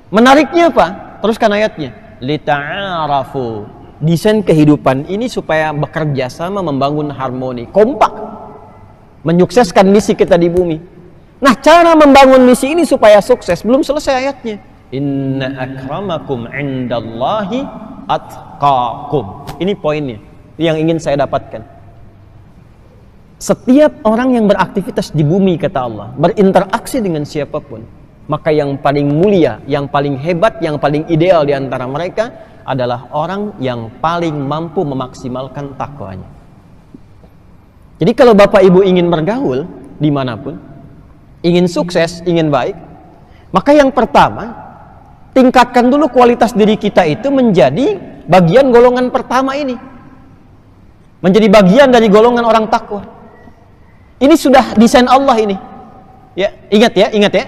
Menariknya apa? Teruskan ayatnya. Lita'arafu. Desain kehidupan ini supaya bekerja sama, membangun harmoni, kompak, menyukseskan misi kita di bumi. Nah, cara membangun misi ini supaya sukses belum selesai ayatnya. Inna akramakum indallahi atqakum. Ini poinnya yang ingin saya dapatkan. Setiap orang yang beraktivitas di bumi, kata Allah, berinteraksi dengan siapapun, maka yang paling mulia, yang paling hebat, yang paling ideal di antara mereka adalah orang yang paling mampu memaksimalkan takwanya. Jadi kalau Bapak Ibu ingin bergaul dimanapun, ingin sukses, ingin baik, maka yang pertama, tingkatkan dulu kualitas diri kita itu menjadi bagian golongan pertama ini. Menjadi bagian dari golongan orang takwa. Ini sudah desain Allah ini. Ya, ingat ya.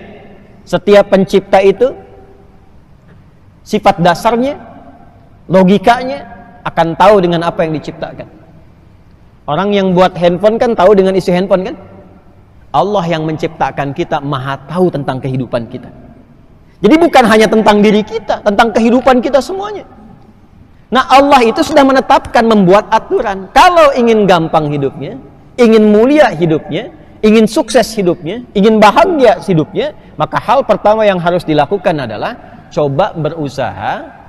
Setiap pencipta itu sifat dasarnya, logikanya akan tahu dengan apa yang diciptakan. Orang yang buat handphone kan tahu dengan isi handphone kan? Allah yang menciptakan kita maha tahu tentang kehidupan kita. Jadi bukan hanya tentang diri kita, tentang kehidupan kita semuanya. Nah, Allah itu sudah menetapkan, membuat aturan. Kalau ingin gampang hidupnya, ingin mulia hidupnya, ingin sukses hidupnya, ingin bahagia hidupnya, maka hal pertama yang harus dilakukan adalah coba berusaha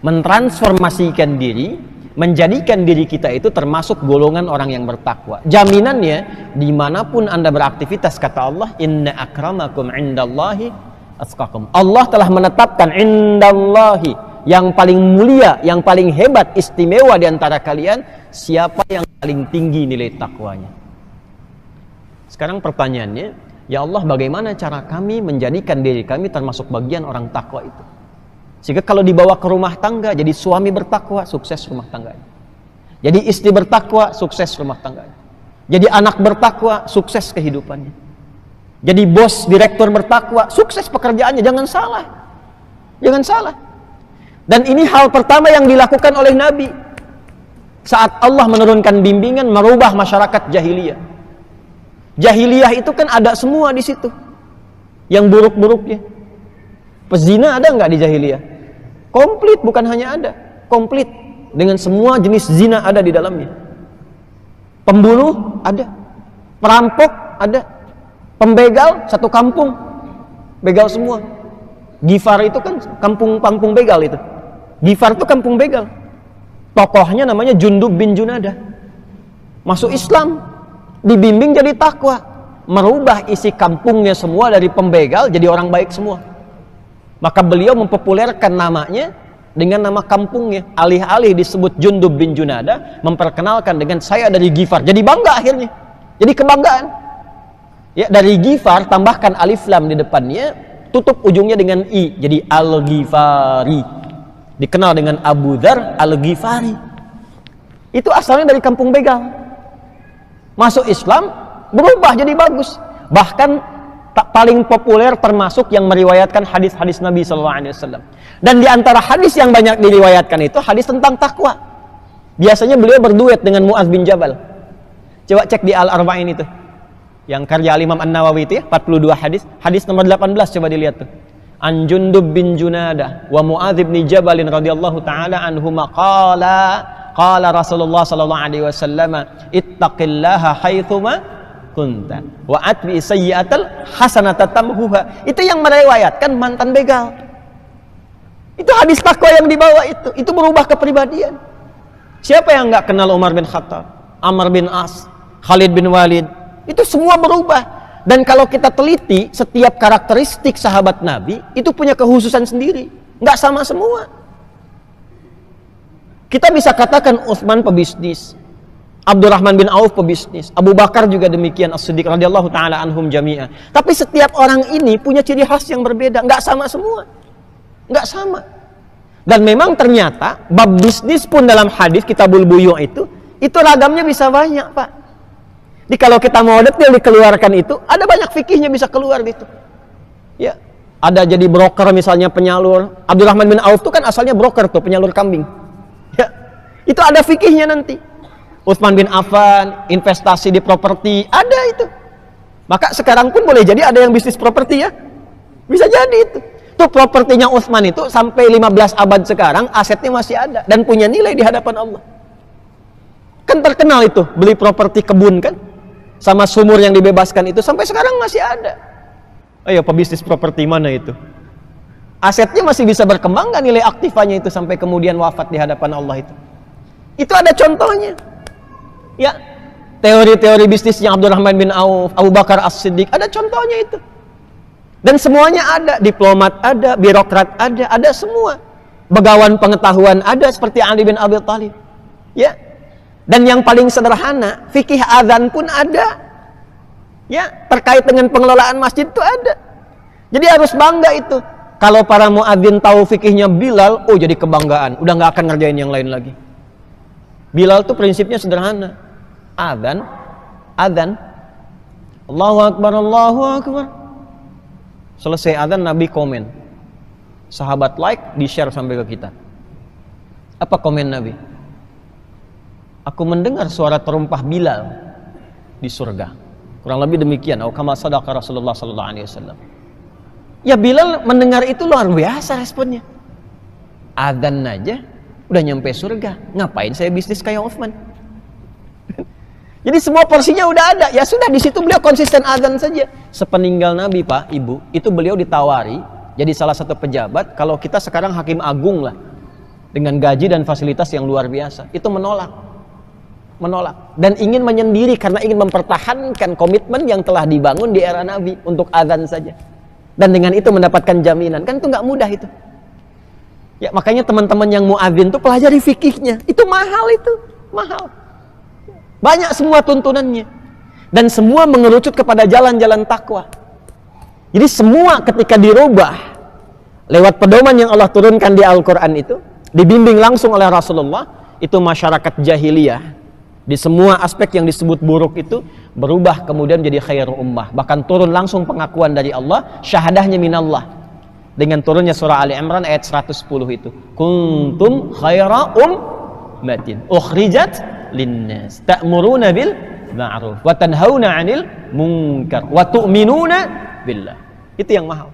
mentransformasikan diri, menjadikan diri kita itu termasuk golongan orang yang bertakwa. Jaminannya, dimanapun Anda beraktivitas, kata Allah, inna akramakum indallahi atqakum. Allah telah menetapkan indallahi, yang paling mulia, yang paling hebat, istimewa di antara kalian, siapa yang paling tinggi nilai takwanya. Sekarang pertanyaannya, ya Allah, bagaimana cara kami menjadikan diri kami termasuk bagian orang takwa itu? Sehingga kalau dibawa ke rumah tangga, jadi suami bertakwa, sukses rumah tangganya. Jadi istri bertakwa, sukses rumah tangganya. Jadi anak bertakwa, sukses kehidupannya. Jadi bos, direktur bertakwa, sukses pekerjaannya. Jangan salah. Jangan salah. Dan ini hal pertama yang dilakukan oleh Nabi saat Allah menurunkan bimbingan merubah masyarakat jahiliyah. Jahiliyah itu kan ada semua di situ. Yang buruk-buruknya. Pezina ada nggak di jahiliyah? Komplit, bukan hanya ada. Komplit. Dengan semua jenis zina ada di dalamnya. Pembunuh ada. Perampok ada. Pembegal satu kampung, begal semua. Gifar itu kan kampung begal itu. Gifar itu kampung begal. Tokohnya namanya Jundub bin Junadah. Masuk Islam, dibimbing jadi takwa, merubah isi kampungnya semua dari pembegal jadi orang baik semua. Maka beliau mempopulerkan namanya dengan nama kampungnya. Alih-alih disebut Jundub bin Junadah, memperkenalkan dengan saya dari Gifar. Jadi bangga akhirnya. Jadi kebanggaan. Ya, dari Gifar tambahkan alif lam di depannya, tutup ujungnya dengan i, jadi Al-Ghifari. Dikenal dengan Abu Dzar Al-Ghifari. Itu asalnya dari kampung begal. Masuk Islam, berubah jadi bagus. Bahkan paling populer termasuk yang meriwayatkan hadis-hadis Nabi SAW. Dan di antara hadis yang banyak diriwayatkan itu hadis tentang takwa. Biasanya beliau berduet dengan Mu'adz bin Jabal. Coba cek di Al-Arba'in itu. Yang karya Imam An-Nawawi itu ya, 42 hadis. Hadis nomor 18 coba dilihat tuh. An Jundub bin Junadah wa Mu'adz bin Jabal radhiyallahu taala anhuma qala Rasulullah sallallahu alaihi wasallam ittaqillaha haitsuma kunta wa atbi sayyi'atal hasanata tamhuha. Itu yang meriwayatkan mantan begal. Itu hadis takwa yang dibawa itu berubah kepribadian. Siapa yang enggak kenal Umar bin Khattab, Amr bin As, Khalid bin Walid? Itu semua berubah. Dan kalau kita teliti, setiap karakteristik sahabat Nabi itu punya kekhususan sendiri, nggak sama semua. Kita bisa katakan Utsman pebisnis, Abdurrahman bin Auf pebisnis, Abu Bakar juga demikian, As-Siddiq radhiyallahu taala anhum jami'ah. Tapi setiap orang ini punya ciri khas yang berbeda, nggak sama semua, nggak sama. Dan memang ternyata bab bisnis pun dalam hadis Kitabul Buyu' itu ragamnya bisa banyak, Pak. Jadi kalau kita mau detail dikeluarkan itu, ada banyak fikihnya bisa keluar gitu. Ya, ada jadi broker misalnya, penyalur. Abdurrahman bin Auf itu kan asalnya broker tuh, penyalur kambing. Ya, itu ada fikihnya nanti. Utsman bin Affan, investasi di properti, ada itu. Maka sekarang pun boleh jadi ada yang bisnis properti ya. Bisa jadi itu. Itu propertinya Utsman itu sampai 15 abad sekarang asetnya masih ada dan punya nilai di hadapan Allah. Kan terkenal itu, beli properti kebun kan, sama sumur yang dibebaskan itu sampai sekarang masih ada. Ayo pebisnis properti mana itu? Asetnya masih bisa berkembang nggak nilai aktifanya itu sampai kemudian wafat di hadapan Allah itu? Itu ada contohnya. Ya, teori-teori bisnisnya Abdurrahman bin Auf, Abu Bakar As-Siddiq, ada contohnya itu. Dan semuanya ada, diplomat ada, birokrat ada semua. Begawan pengetahuan ada seperti Ali bin Abi Thalib. Ya. Dan yang paling sederhana, fikih azan pun ada. Ya, terkait dengan pengelolaan masjid itu ada. Jadi harus bangga itu. Kalau para muadzin tahu fikihnya Bilal, oh jadi kebanggaan, udah nggak akan ngerjain yang lain lagi. Bilal tuh prinsipnya sederhana. Azan, Allahu Akbar, Allahu Akbar. Selesai azan Nabi komen. Sahabat like, di-share sampai ke kita. Apa komen Nabi? Aku mendengar suara terumpah Bilal di surga. Kurang lebih demikian. Atau kama sadaqa Rasulullah sallallahu alaihi wasallam. Ya Bilal mendengar itu luar biasa responnya. Azan aja udah nyampe surga. Ngapain saya bisnis kayak Utsman? Jadi semua porsinya udah ada. Ya sudah, di situ beliau konsisten azan saja. Sepeninggal Nabi, Pak, Ibu, itu beliau ditawari jadi salah satu pejabat. Kalau kita sekarang hakim agung lah, dengan gaji dan fasilitas yang luar biasa, itu menolak dan ingin menyendiri karena ingin mempertahankan komitmen yang telah dibangun di era Nabi untuk azan saja. Dan dengan itu mendapatkan jaminan. Kan itu nggak mudah itu. Ya makanya teman-teman yang muadzin tuh pelajari fikihnya. Itu mahal itu, mahal. Banyak semua tuntunannya. Dan semua mengerucut kepada jalan-jalan takwa. Jadi semua ketika dirubah lewat pedoman yang Allah turunkan di Al-Quran itu, dibimbing langsung oleh Rasulullah, itu masyarakat jahiliyah di semua aspek yang disebut buruk itu berubah kemudian jadi khairul ummah. Bahkan turun langsung pengakuan dari Allah, syahadahnya minallah. Dengan turunnya surah Ali Imran ayat 110 itu. Kuntum khaira ummatin ukhrijat linnas ta'muruna bil ma'ruf wa tanhauna 'anil munkar wa tu'minuna billah. Itu yang mahal.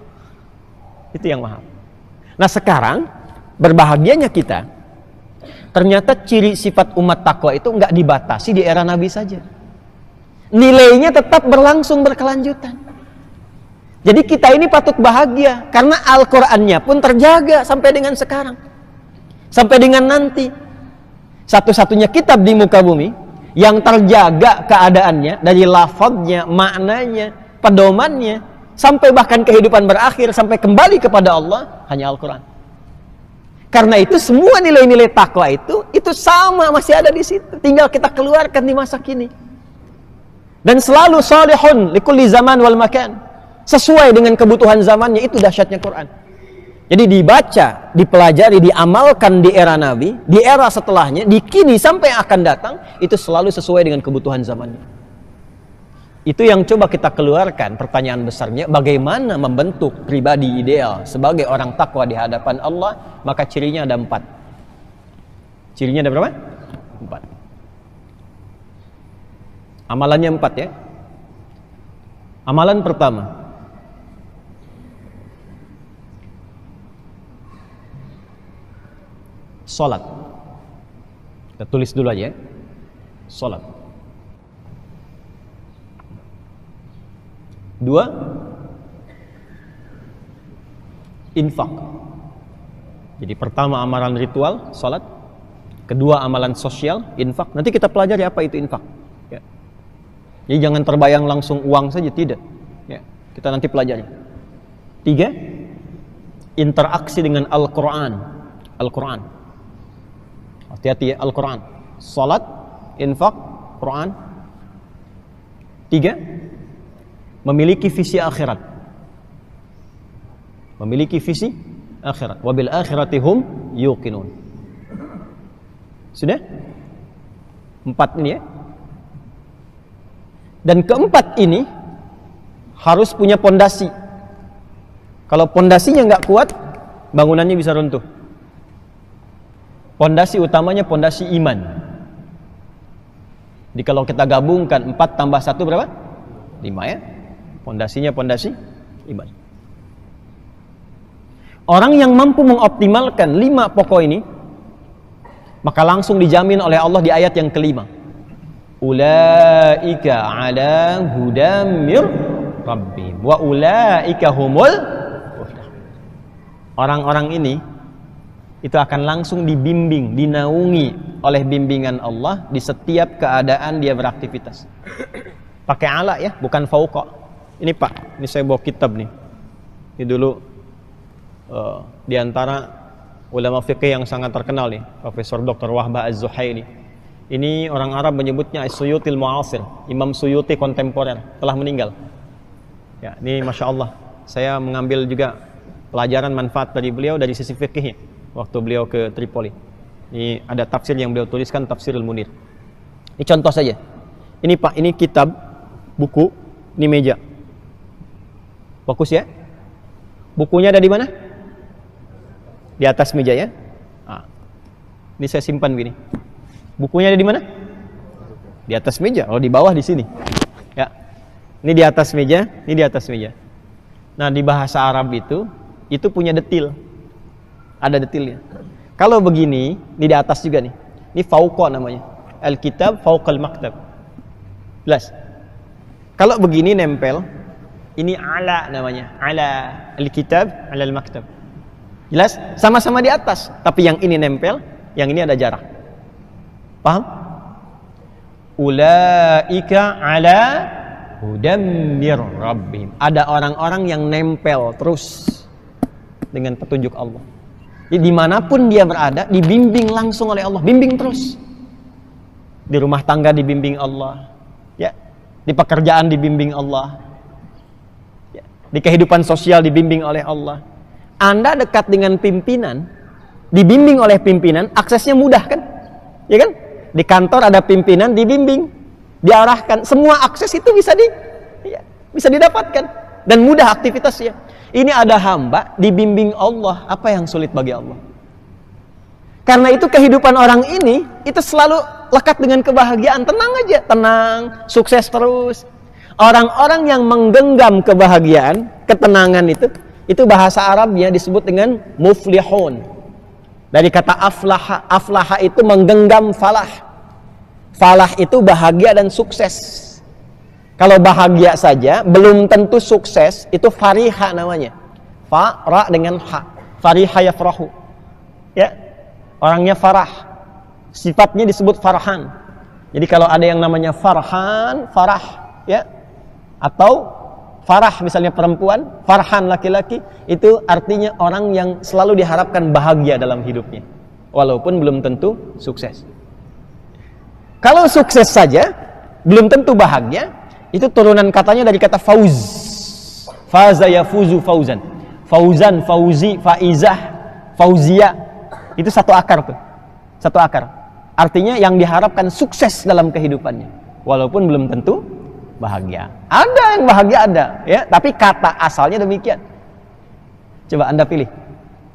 Itu yang mahal. Nah, sekarang berbahagianya kita. Ternyata ciri sifat umat takwa itu enggak dibatasi di era Nabi saja. Nilainya tetap berlangsung berkelanjutan. Jadi kita ini patut bahagia karena Al-Qur'annya pun terjaga sampai dengan sekarang. Sampai dengan nanti. Satu-satunya kitab di muka bumi yang terjaga keadaannya dari lafadznya, maknanya, pedomannya sampai bahkan kehidupan berakhir sampai kembali kepada Allah hanya Al-Qur'an. Karena itu semua nilai-nilai takwa itu sama masih ada di situ. Tinggal kita keluarkan di masa kini. Dan selalu salihun likulli zaman wal makan. Sesuai dengan kebutuhan zamannya, itu dahsyatnya Quran. Jadi dibaca, dipelajari, diamalkan di era Nabi, di era setelahnya, di kini sampai akan datang, itu selalu sesuai dengan kebutuhan zamannya. Itu yang coba kita keluarkan. Pertanyaan besarnya, bagaimana membentuk pribadi ideal sebagai orang takwa di hadapan Allah? Maka cirinya ada 4. Cirinya ada berapa? 4. Amalannya 4 ya. Amalan pertama, salat. Kita tulis dulu aja ya. Salat. 2, infak. Jadi pertama amalan ritual, salat. Kedua amalan sosial, infak. Nanti kita pelajari apa itu infak. Ya. Jadi jangan terbayang langsung uang saja, tidak. Ya. Kita nanti pelajari. 3, interaksi dengan Al-Quran. Al-Quran. Hati-hati ya, Al-Quran. Salat, infak, Quran. 3, memiliki visi akhirat. Memiliki visi akhirat. Wabil akhirati hum yuqinun. Sudah? 4 ini ya. Dan keempat ini harus punya pondasi. Kalau pondasinya nggak kuat, bangunannya bisa runtuh. Pondasi utamanya pondasi iman. Jadi kalau kita gabungkan 4 tambah 1 berapa? 5 ya. Pondasinya pondasi iman. Orang yang mampu mengoptimalkan 5 pokok ini, maka langsung dijamin oleh Allah di ayat yang kelima. Ulaika ala hudam mir rabbihim wa ulaika humul muflihun. Orang-orang ini itu akan langsung dibimbing, dinaungi oleh bimbingan Allah di setiap keadaan dia beraktivitas. Pakai ala ya, bukan fauqa. Ini Pak, ini saya bawa kitab nih. Ini dulu di antara ulama fikih yang sangat terkenal nih, Profesor Dr. Wahbah Az-Zuhaili. Ini orang Arab menyebutnya As-Suyutil Mu'asir, Imam Suyuti kontemporer, telah meninggal. Ya, ini Masya Allah, saya mengambil juga pelajaran manfaat dari beliau dari sisi fikihnya waktu beliau ke Tripoli. Ini ada tafsir yang beliau tuliskan, Tafsirul Munir. Ini contoh saja. Ini Pak, ini kitab, buku, ini meja. Fokus ya. Bukunya ada di mana? Di atas meja ya. Nah, ini saya simpan begini. Bukunya ada di mana? Di atas meja. Oh, di bawah di sini. Ya. Ini di atas meja, ini di atas meja. Nah, di bahasa Arab itu punya detil. Ada detilnya. Kalau begini, ini di atas juga nih. Ini fauqa namanya. Al-kitab fauqal maktab. Jelas. Kalau begini nempel, ini ala namanya. Ala al-kitab, ala al-maktab. Jelas? Sama-sama di atas, tapi yang ini nempel, yang ini ada jarak. Paham? Ulaika ala hudam mir rabbihim. Ada orang-orang yang nempel terus dengan petunjuk Allah. Jadi dimanapun dia berada, dibimbing langsung oleh Allah, bimbing terus. Di rumah tangga dibimbing Allah, ya. Di pekerjaan dibimbing Allah, ya. Di kehidupan sosial dibimbing oleh Allah. Anda dekat dengan pimpinan, dibimbing oleh pimpinan, aksesnya mudah kan? Ya kan? Di kantor ada pimpinan, dibimbing, diarahkan, semua akses itu bisa didapatkan dan mudah aktivitasnya. Ini ada hamba dibimbing Allah, apa yang sulit bagi Allah? Karena itu kehidupan orang ini itu selalu lekat dengan kebahagiaan. Tenang aja, tenang, sukses terus. Orang-orang yang menggenggam kebahagiaan, ketenangan itu bahasa Arabnya disebut dengan muflihun. Dari kata aflaha, aflaha itu menggenggam falah. Falah itu bahagia dan sukses. Kalau bahagia saja belum tentu sukses, itu fariha namanya. Fa, ra dengan ha. Fariha yafrahu. Ya. Orangnya farah. Sifatnya disebut farhan. Jadi kalau ada yang namanya farhan, farah, ya. Atau farah misalnya perempuan, farhan laki-laki, itu artinya orang yang selalu diharapkan bahagia dalam hidupnya. Walaupun belum tentu sukses. Kalau sukses saja, belum tentu bahagia, itu turunan katanya dari kata fauz. Faza yafuzu fauzan. Fauzan, fauzi, faizah, fauzia. Itu satu akar tuh. Satu akar. Artinya yang diharapkan sukses dalam kehidupannya. Walaupun belum tentu bahagia. Ada yang bahagia ada, ya, tapi kata asalnya demikian. Coba Anda pilih.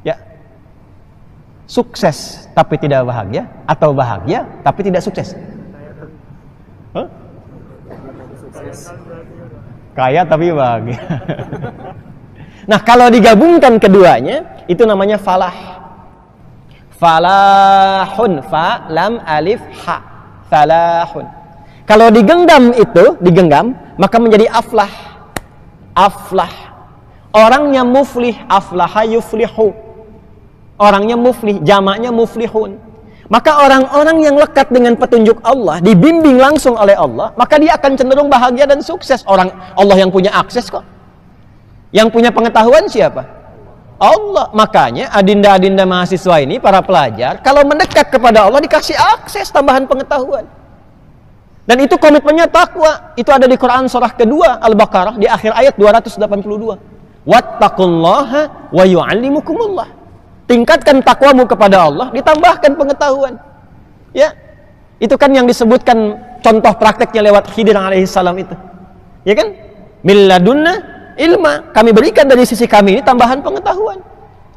Ya. Sukses tapi tidak bahagia atau bahagia tapi tidak sukses? Huh? Kaya tapi bahagia. Nah, kalau digabungkan keduanya itu namanya falah. Falahun, fa lam alif ha. Falahun. Kalau digenggam maka menjadi aflah. Aflah. Orangnya muflih, aflaha yuflihu. Orangnya muflih, jamaknya muflihun. Maka orang-orang yang lekat dengan petunjuk Allah, dibimbing langsung oleh Allah, maka dia akan cenderung bahagia dan sukses. Orang Allah yang punya akses kok. Yang punya pengetahuan siapa? Allah. Makanya adinda-adinda mahasiswa ini, para pelajar, kalau mendekat kepada Allah dikasih akses tambahan pengetahuan. Dan itu komitmennya takwa. Itu ada di Quran surah kedua Al-Baqarah di akhir ayat 282. Wattaqullaha wa yu'allimukumullah. Tingkatkan takwamu kepada Allah, ditambahkan pengetahuan. Ya. Itu kan yang disebutkan contoh prakteknya lewat Khidir alaihissalam itu. Ya kan? Min ladunna ilma. Kami berikan dari sisi kami ini tambahan pengetahuan.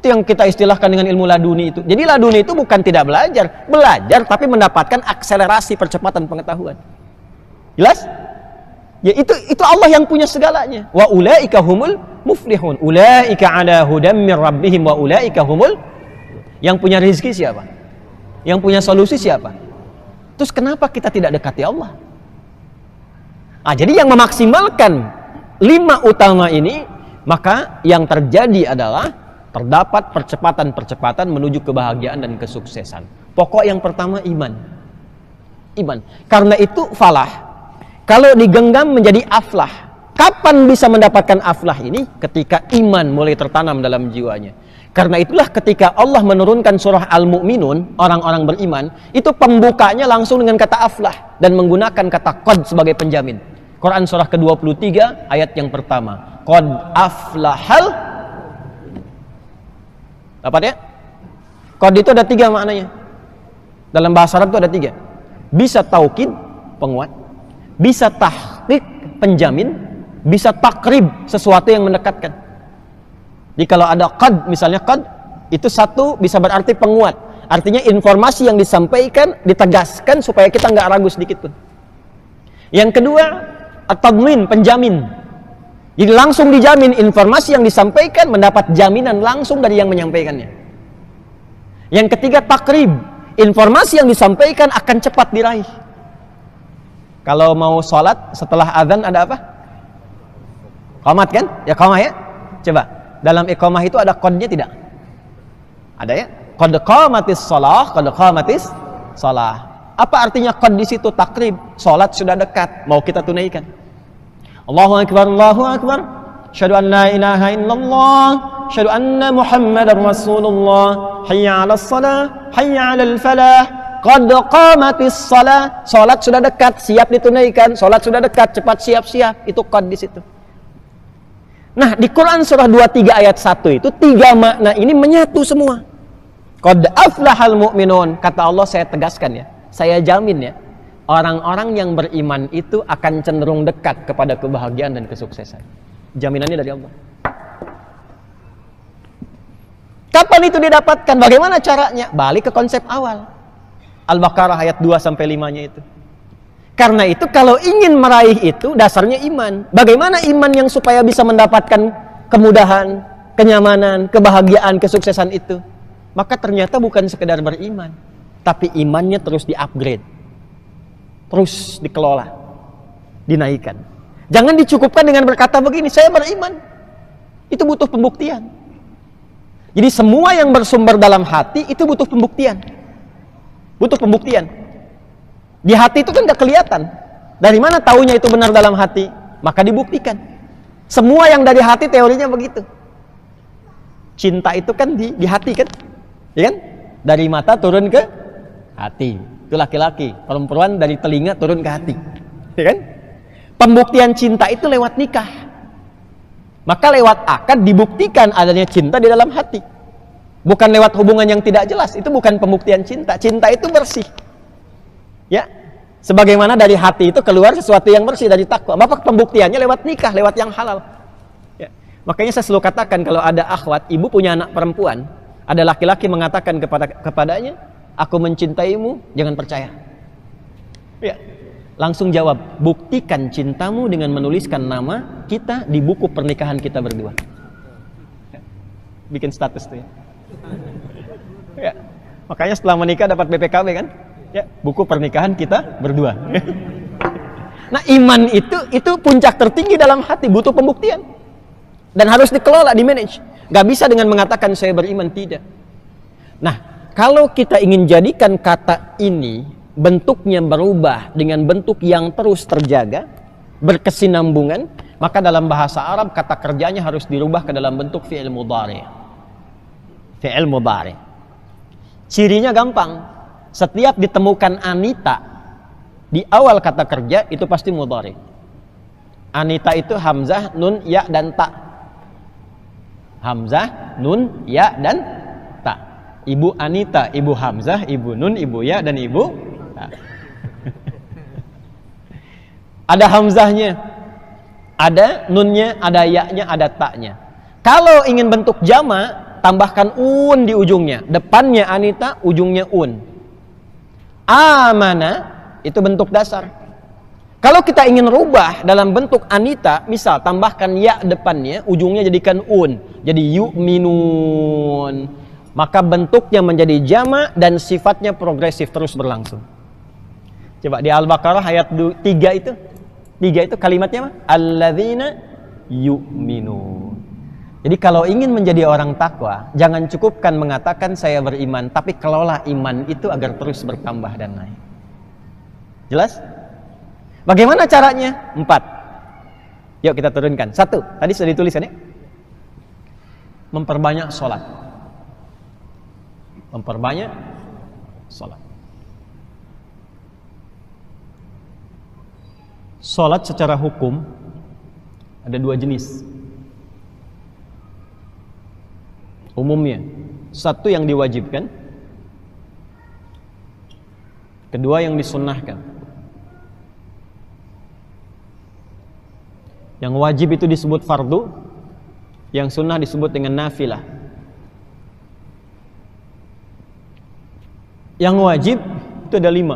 Itu yang kita istilahkan dengan ilmu laduni itu. Jadi laduni itu bukan tidak belajar, belajar tapi mendapatkan akselerasi percepatan pengetahuan. Jelas? Ya itu Allah yang punya segalanya. Wa ulaika humul muflihun. Ulaika ala hudam mir rabbihim wa ulaika humul. Yang punya rezeki siapa? Yang punya solusi siapa? Terus kenapa kita tidak dekati Allah? Jadi yang memaksimalkan 5 utama ini, maka yang terjadi adalah terdapat percepatan-percepatan menuju kebahagiaan dan kesuksesan. Pokok yang pertama iman. Iman. Karena itu falah. Kalau digenggam menjadi aflah. Kapan bisa mendapatkan aflah ini? Ketika iman mulai tertanam dalam jiwanya. Karena itulah ketika Allah menurunkan surah Al-Mu'minun, orang-orang beriman, itu pembukanya langsung dengan kata aflah dan menggunakan kata qad sebagai penjamin. Quran surah ke-23 ayat yang pertama. Qad aflahal. Dapat ya? Qad itu ada 3 maknanya. Dalam bahasa Arab itu ada 3. Bisa taukid, penguat. Bisa tahqiq, penjamin. Bisa takrib, sesuatu yang mendekatkan. Jadi kalau ada qad, misalnya qad, itu satu bisa berarti penguat. Artinya informasi yang disampaikan, ditegaskan supaya kita nggak ragu sedikit pun. Yang kedua, at-tadmin, penjamin. Jadi langsung dijamin informasi yang disampaikan mendapat jaminan langsung dari yang menyampaikannya. Yang ketiga, takrib. Informasi yang disampaikan akan cepat diraih. Kalau mau sholat, setelah azan ada apa? Qomat kan? Ya qomah ya? Coba, dalam iqamah itu ada qadnya tidak? Ada ya? Qad qamatis shalah, qad qamatis shalah. Apa artinya qad di situ? Takrib. Salat sudah dekat, mau kita tunaikan. Allahu akbar, Allahu akbar. Asyhadu an la ilaha illallah, asyhadu anna Muhammadar Rasulullah. Hayya 'alas shalah, hayya 'alal falah. Qad qamatis shalah. Salat sudah dekat, siap ditunaikan. Salat sudah dekat, cepat siap-siap. Itu qad di situ. Nah, di Quran surah 23 ayat 1 itu 3 makna ini menyatu semua. Qad aflahal mu'minun. Kata Allah, saya tegaskan ya, saya jamin ya, orang-orang yang beriman itu akan cenderung dekat kepada kebahagiaan dan kesuksesan. Jaminannya dari Allah. Kapan itu didapatkan? Bagaimana caranya? Balik ke konsep awal. Al-Baqarah ayat 2-5-nya itu. Karena itu kalau ingin meraih itu dasarnya iman. Bagaimana iman yang supaya bisa mendapatkan kemudahan, kenyamanan, kebahagiaan, kesuksesan itu? Maka ternyata bukan sekedar beriman, tapi imannya terus di-upgrade, terus dikelola, dinaikkan. Jangan dicukupkan dengan berkata begini, saya beriman. Itu butuh pembuktian. Jadi semua yang bersumber dalam hati itu butuh pembuktian. Butuh pembuktian. Di hati itu kan gak kelihatan. Dari mana taunya itu benar dalam hati? Maka dibuktikan. Semua yang dari hati teorinya begitu. Cinta itu kan di hati kan? Ya kan? Dari mata turun ke hati. Itu laki-laki. Perempuan dari telinga turun ke hati. Ya kan? Pembuktian cinta itu lewat nikah. Maka lewat akad dibuktikan adanya cinta di dalam hati. Bukan lewat hubungan yang tidak jelas. Itu bukan pembuktian cinta. Cinta itu bersih. Ya, sebagaimana dari hati itu keluar sesuatu yang bersih dari takwa. Maka pembuktiannya lewat nikah, lewat yang halal. Ya. Makanya saya selalu katakan kalau ada akhwat, ibu punya anak perempuan, ada laki-laki mengatakan kepadanya, aku mencintaimu, jangan percaya. Ya. Langsung jawab, buktikan cintamu dengan menuliskan nama kita di buku pernikahan kita berdua. Ya. Bikin status tuh ya. Ya. Makanya setelah menikah dapat BPKB kan? Ya, buku pernikahan kita berdua. Nah, iman itu puncak tertinggi dalam hati, butuh pembuktian. Dan harus dikelola, dimanage. Gak bisa dengan mengatakan saya beriman, tidak. Nah, kalau kita ingin jadikan kata ini bentuknya berubah dengan bentuk yang terus terjaga, berkesinambungan, maka dalam bahasa Arab kata kerjanya harus dirubah ke dalam bentuk fi'il mudhari'. Fi'il mudhari'. Cirinya gampang. Setiap ditemukan Anita di awal kata kerja itu pasti mudhari. Anita itu hamzah, nun, ya, dan ta. Hamzah, nun, ya, dan ta. Ibu Anita, ibu hamzah, ibu nun, ibu ya, dan ibu ta. Ada hamzahnya, ada nunnya, ada ya-nya, ada ta-nya. Kalau ingin bentuk jama', tambahkan un di ujungnya. Depannya Anita, ujungnya un. Amana itu bentuk dasar. Kalau kita ingin rubah dalam bentuk anita, misal tambahkan ya depannya, ujungnya jadikan un, jadi yu'minun. Maka bentuknya menjadi jama' dan sifatnya progresif terus berlangsung. Coba di Al-Baqarah ayat 3 itu. 3 itu kalimatnya apa? Alladzina yu'minun. Jadi kalau ingin menjadi orang takwa, jangan cukupkan mengatakan saya beriman, tapi kelola iman itu agar terus bertambah dan naik. Jelas? Bagaimana caranya? 4. Yuk kita turunkan. 1, tadi sudah dituliskan ya. Memperbanyak sholat. Memperbanyak sholat. Sholat secara hukum ada 2 jenis. Umumnya, 1 yang diwajibkan, kedua yang disunnahkan. Yang wajib itu disebut fardu, yang sunnah disebut dengan nafilah. Yang wajib itu ada 5.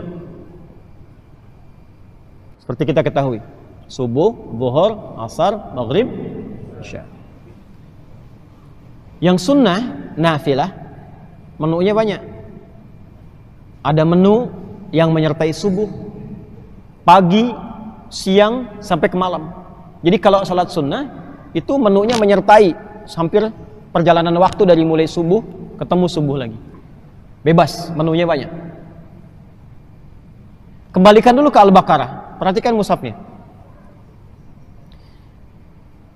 Seperti kita ketahui, subuh, zuhur, asar, maghrib, isya. Yang sunnah, nafilah, menunya banyak. Ada menu yang menyertai subuh, pagi, siang, sampai ke malam. Jadi kalau salat sunnah, itu menunya menyertai hampir perjalanan waktu dari mulai subuh, ketemu subuh lagi. Bebas, menunya banyak. Kembalikan dulu ke Al-Baqarah, perhatikan mushafnya.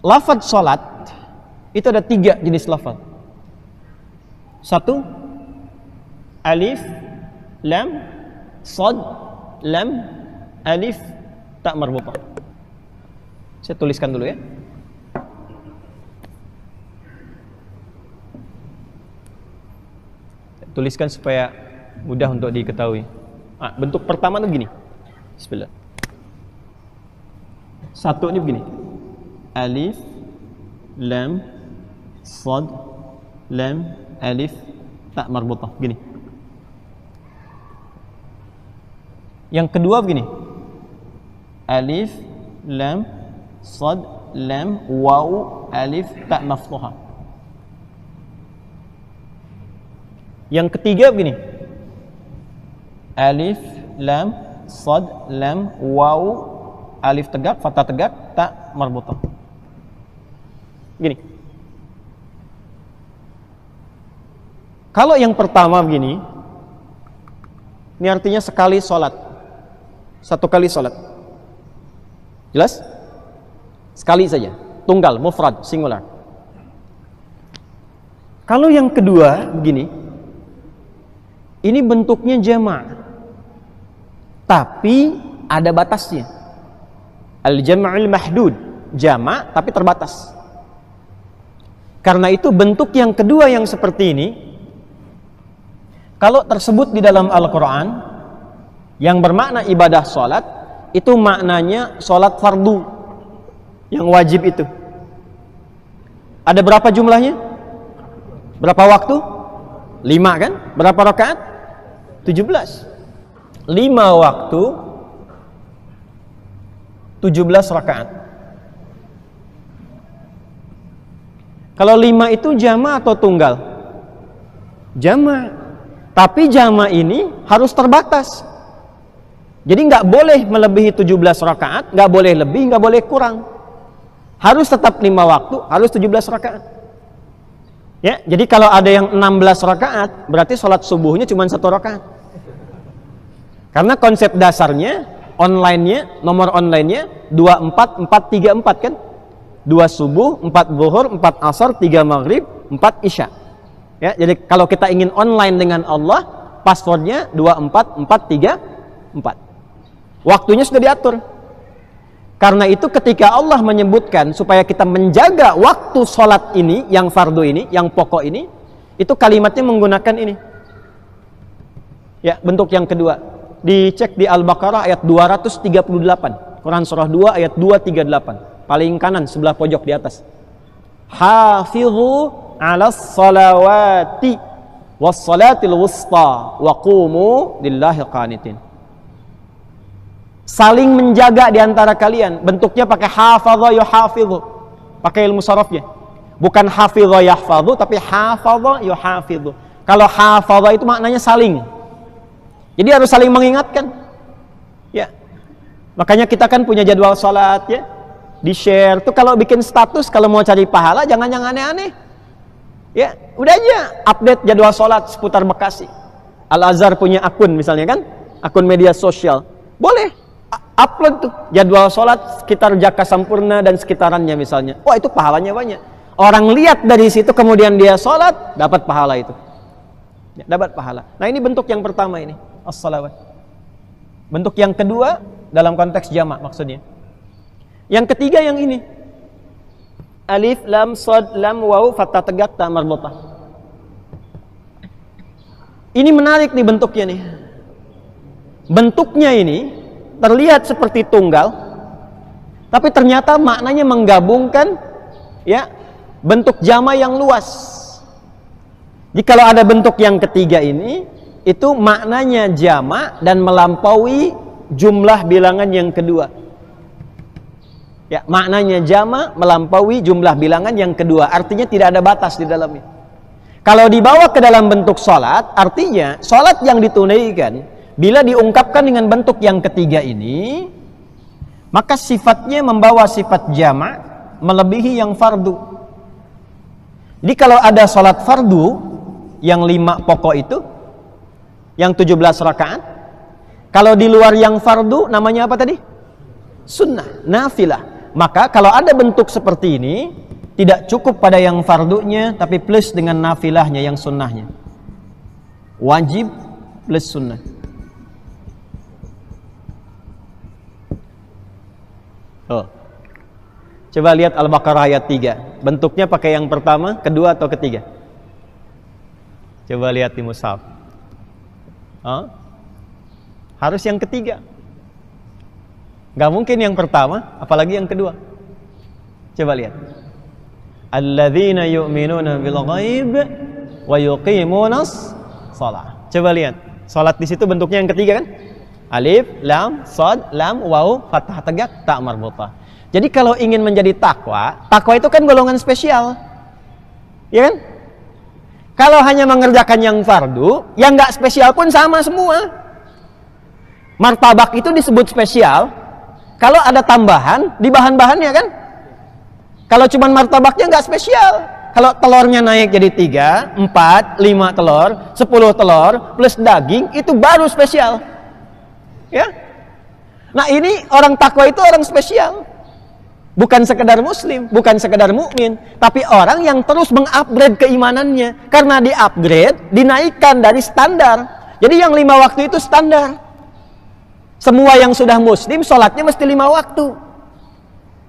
Lafaz salat itu ada 3 jenis lafaz. 1, alif, lam, sad, lam, alif, tak marbutah. Saya tuliskan dulu ya. Saya tuliskan supaya mudah untuk diketahui. Bentuk pertama itu begini. Bismillah. 1 ini begini. Alif, lam, sad, lam, alif, tak marbutah. Begini. Yang kedua begini. Alif, lam, sad, lam, waw, alif, tak maftuhah. Yang ketiga begini. Alif, lam, sad, lam, waw, alif tegak, fathah tegak, tak marbutah. Gini. Kalau yang pertama begini, ini artinya sekali sholat. 1 kali sholat. Jelas? Sekali saja, tunggal, mufrad, singular. Kalau yang kedua begini, ini bentuknya jama', tapi ada batasnya. Al-jam'ul mahdud, jama' tapi terbatas. Karena itu bentuk yang kedua yang seperti ini, kalau tersebut di dalam Al-Quran, yang bermakna ibadah sholat, itu maknanya sholat fardu, yang wajib itu. Ada berapa jumlahnya? Berapa waktu? 5 kan? Berapa rakaat? 17. 5 waktu, 17 rakaat. Kalau 5 itu jama' atau tunggal? Jama'. Tapi jama' ini harus terbatas. Jadi nggak boleh melebihi 17 rakaat, nggak boleh lebih, nggak boleh kurang. Harus tetap 5 waktu, harus 17 rakaat. Ya, jadi kalau ada yang 16 rakaat, berarti sholat subuhnya cuma 1 rakaat. Karena konsep dasarnya, online-nya, nomor online-nya 24-4-3-4 kan? 2 subuh, 4 zuhur, 4 asar, 3 maghrib, 4 isya. Ya, jadi kalau kita ingin online dengan Allah, passwordnya 24-4-3-4. Waktunya sudah diatur. Karena itu ketika Allah menyebutkan supaya kita menjaga waktu sholat ini, yang fardu ini, yang pokok ini, itu kalimatnya menggunakan ini. Ya, bentuk yang kedua. Dicek di Al-Baqarah ayat 238. Quran surah 2 ayat 238. Paling kanan sebelah pojok di atas. Hafidhu 'alas salawati was salatil wusta wa qumu lillahi qanitin. saling menjaga di antara kalian. Bentuknya pakai hafadha yuhafidhu, pakai ilmu sarafnya. Bukan hafidha yahfadhu, tapi hafadha yuhafidhu. Kalau hafadha itu maknanya saling. Jadi harus saling mengingatkan. Ya. Makanya kita kan punya jadwal salat ya. Di-share tuh kalau bikin status, kalau mau cari pahala jangan yang aneh-aneh. Ya, udah aja update jadwal salat seputar Bekasi. Al-Azhar punya akun misalnya kan, akun media sosial. Boleh upload tuh jadwal salat sekitar Jaka Sampurna dan sekitarannya misalnya. Wah, itu pahalanya banyak. Orang lihat dari situ kemudian dia salat, dapat pahala itu. Ya, dapat pahala. Nah, ini bentuk yang pertama ini, as-salawat. Bentuk yang kedua dalam konteks jamak maksudnya. Yang ketiga yang ini. Alif, lam, shad, lam, waw, fathah tegak, ta marbutah. Ini menarik nih bentuknya nih. Bentuknya ini terlihat seperti tunggal, tapi ternyata maknanya menggabungkan ya bentuk jamak yang luas. Jadi kalau ada bentuk yang ketiga ini, itu maknanya jamak dan melampaui jumlah bilangan yang kedua. Ya, maknanya jamak melampaui jumlah bilangan yang kedua. Artinya tidak ada batas di dalamnya. Kalau dibawa ke dalam bentuk salat, artinya salat yang ditunaikan bila diungkapkan dengan bentuk yang ketiga ini, maka sifatnya membawa sifat jamak melebihi yang fardu. Jadi kalau ada salat fardu yang 5 pokok itu, yang 17 rakaat, kalau di luar yang fardu namanya apa tadi? Sunnah, nafilah. Maka kalau ada bentuk seperti ini, tidak cukup pada yang fardunya, tapi plus dengan nafilahnya yang sunnahnya. Wajib plus sunnah. Oh. Coba lihat Al-Baqarah ayat 3. Bentuknya pakai yang pertama, kedua atau ketiga? Coba lihat di mushaf. Oh. Harus yang ketiga. Gak mungkin yang pertama, apalagi yang kedua. Coba lihat. Alladzina yu'minuna bil ghaib wa yuqimunas shalah. Coba lihat. Salat di situ bentuknya yang ketiga kan? Alif, lam, shad, lam, waw, fathah tegak, ta marbutah. Jadi kalau ingin menjadi takwa, takwa itu kan golongan spesial. Ya kan? Kalau hanya mengerjakan yang fardu, yang enggak spesial pun sama semua. Martabak itu disebut spesial kalau ada tambahan di bahan-bahannya kan. Kalau cuman martabaknya nggak spesial. Kalau telurnya naik jadi 3, 4, 5 telur, 10 telur plus daging, itu baru spesial. Ya. Nah, ini orang takwa itu orang spesial. Bukan sekedar muslim, bukan sekedar mukmin, tapi orang yang terus mengupgrade keimanannya. Karena di-upgrade, dinaikkan dari standar. Jadi yang 5 waktu itu standar. Semua yang sudah muslim, sholatnya mesti 5 waktu.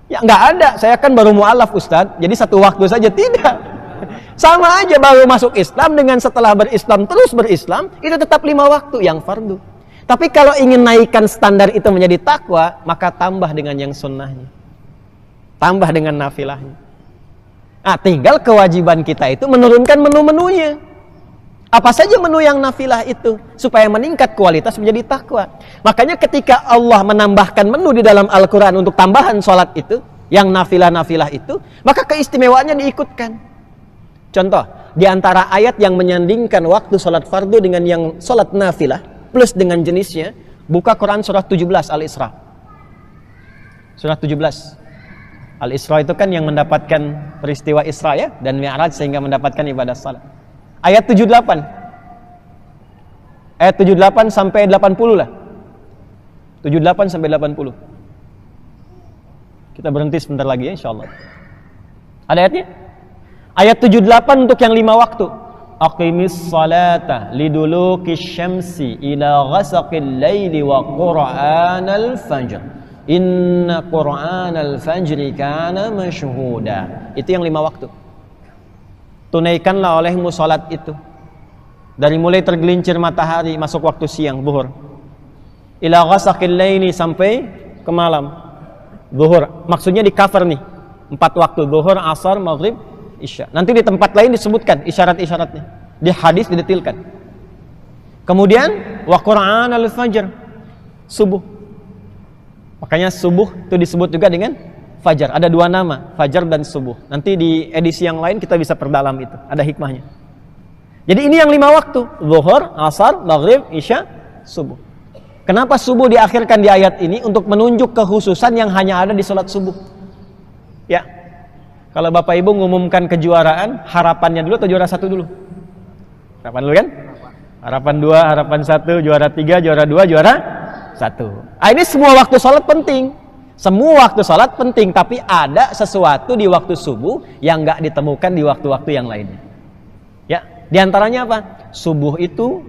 Ya nggak ada, saya kan baru mu'alaf Ustadz, jadi 1 waktu saja, tidak. Sama aja baru masuk Islam dengan setelah berislam, terus berislam, itu tetap 5 waktu yang fardu. Tapi kalau ingin naikkan standar itu menjadi takwa, maka tambah dengan yang sunnahnya. Tambah dengan nafilahnya. Nah, tinggal kewajiban kita itu menurunkan menu-menunya. Apa saja menu yang nafilah itu supaya meningkat kualitas menjadi takwa. Makanya ketika Allah menambahkan menu di dalam Al-Quran untuk tambahan sholat itu, yang nafilah-nafilah itu, maka keistimewaannya diikutkan. Contoh, di antara ayat yang menyandingkan waktu sholat fardu dengan yang sholat nafilah plus dengan jenisnya, buka Quran surah 17 Al-Isra. Surah 17 Al-Isra itu kan yang mendapatkan peristiwa Isra ya, dan Mi'raj sehingga mendapatkan ibadah salat. Ayat 78. Ayat 78 sampai 80 lah. 78 sampai 80. Kita berhenti sebentar lagi ya insyaallah. Ada ayatnya? Ayat 78 untuk yang 5 waktu. Aqimis salata liduluki syamsi ila ghasaqil laili wa qur'anal fajr. Inna qur'anal fajri kana mashhuda. Itu yang 5 waktu. Tunaikanlah olehmu salat itu dari mulai tergelincir matahari masuk waktu siang zuhur ila ghasaqil laili sampai ke malam zuhur. Maksudnya di cover nih 4 waktu zuhur, asar, maghrib, isya. Nanti di tempat lain disebutkan isyarat-isyaratnya, di hadis didetilkan. Kemudian wa qur'anal fajr, subuh. Makanya subuh itu disebut juga dengan fajar. Ada dua nama, fajar dan subuh. Nanti di edisi yang lain kita bisa perdalam itu, ada hikmahnya. Jadi ini yang 5 waktu, zuhur, asar, maghrib, isya, subuh. Kenapa subuh diakhirkan di ayat ini? Untuk menunjuk kekhususan yang hanya ada di sholat subuh. Ya, kalau Bapak Ibu ngumumkan kejuaraan, harapannya dulu atau juara 1 dulu? Harapan dulu kan? Harapan 2, harapan 1, juara 3, juara 2, juara 1. Ini semua waktu sholat penting. Semua waktu sholat penting, tapi ada sesuatu di waktu subuh yang nggak ditemukan di waktu-waktu yang lainnya. Ya, diantaranya apa? Subuh itu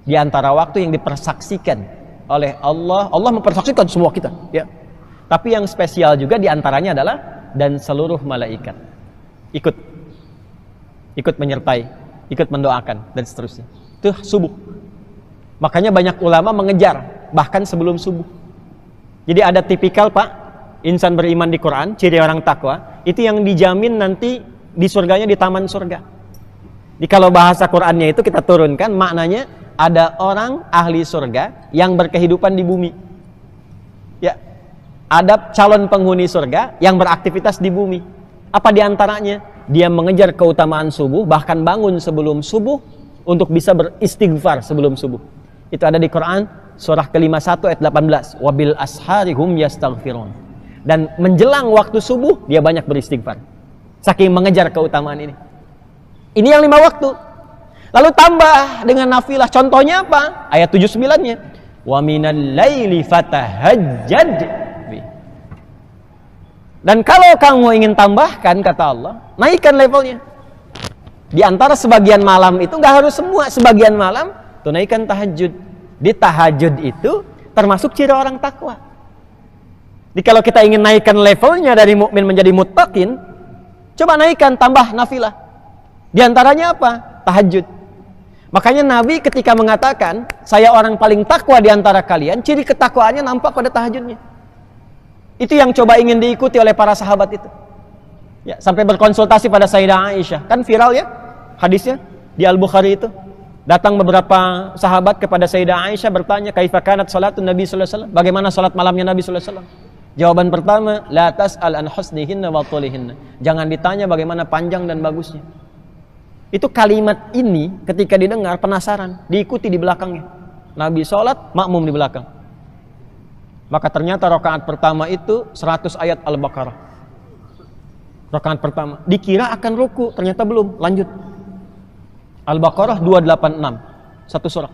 diantara waktu yang dipersaksikan oleh Allah. Allah mempersaksikan semua kita. Ya. Tapi yang spesial juga diantaranya adalah dan seluruh malaikat ikut menyertai, ikut mendoakan dan seterusnya. Itu subuh. Makanya banyak ulama mengejar bahkan sebelum subuh. Jadi ada tipikal Pak, insan beriman di Quran, ciri orang takwa, itu yang dijamin nanti di surganya di taman surga. Jadi kalau bahasa Qurannya itu kita turunkan, maknanya ada orang ahli surga yang berkehidupan di bumi. Ya, ada calon penghuni surga yang beraktivitas di bumi. Apa diantaranya? Dia mengejar keutamaan subuh, bahkan bangun sebelum subuh untuk bisa beristighfar sebelum subuh. Itu ada di Quran surah ke-51 ayat 18. Wabil asharihum yastaghfirun. Dan menjelang waktu subuh dia banyak beristighfar. Saking mengejar keutamaan ini. Ini yang 5 waktu. Lalu tambah dengan nafilah. Contohnya apa? Ayat 79-nya. Wa minal laili fatahajjad. Dan kalau kamu ingin tambahkan, kata Allah, naikkan levelnya. Di antara sebagian malam itu, nggak harus semua, sebagian malam tunaikan tahajud. Di tahajud itu termasuk ciri orang takwa. Jadi kalau kita ingin naikkan levelnya dari mukmin menjadi muttaqin, coba naikkan, tambah nafilah. Di antaranya apa? Tahajud. Makanya Nabi ketika mengatakan, saya orang paling takwa di antara kalian, ciri ketakwaannya nampak pada tahajudnya. Itu yang coba ingin diikuti oleh para sahabat itu. Ya, sampai berkonsultasi pada Sayyidah Aisyah. Kan viral ya hadisnya di Al-Bukhari itu. Datang beberapa sahabat kepada Sayyidah Aisyah bertanya, "Kaifa kanat salatun Nabi sallallahu alaihi wasallam?" Bagaimana salat malamnya Nabi sallallahu alaihi wasallam? Jawaban pertama, "La tas'al an husnihinna wa tulihinna." Jangan ditanya bagaimana panjang dan bagusnya. Itu kalimat ini ketika didengar penasaran, diikuti di belakangnya. Nabi salat, makmum di belakang. Maka ternyata rakaat pertama itu 100 ayat Al-Baqarah. Rakaat pertama. Dikira akan ruku, ternyata belum. Lanjut. Al-Baqarah 286. Satu surah.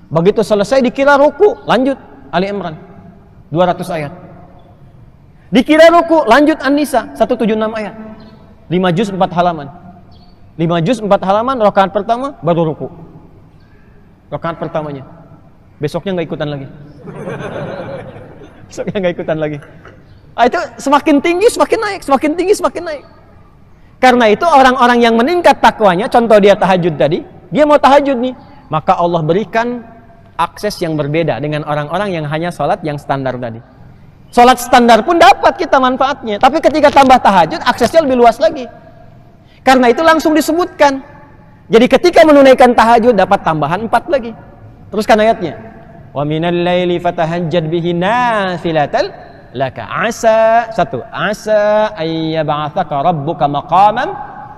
Begitu selesai dikira ruku, lanjut. Ali Imran. 200 ayat. Dikira ruku, lanjut An-Nisa. 176 ayat. 5 juz 4 halaman. 5 juz 4 halaman, rakaat pertama, baru ruku. Rakaat pertamanya. Besoknya nggak ikutan lagi. Besoknya nggak ikutan lagi. Itu semakin tinggi semakin naik, semakin tinggi semakin naik. Karena itu orang-orang yang meningkat takwanya, contoh dia tahajud tadi, dia mau tahajud nih, maka Allah berikan akses yang berbeda dengan orang-orang yang hanya sholat yang standar tadi. Sholat standar pun dapat kita manfaatnya, tapi ketika tambah tahajud aksesnya lebih luas lagi. Karena itu langsung disebutkan. Jadi ketika menunaikan tahajud dapat tambahan 4 lagi. Teruskan ayatnya. Wa minal laili fatahajjad bihi nafilatan laka asa. 1. Asa ayyab'atsaka rabbuka maqaman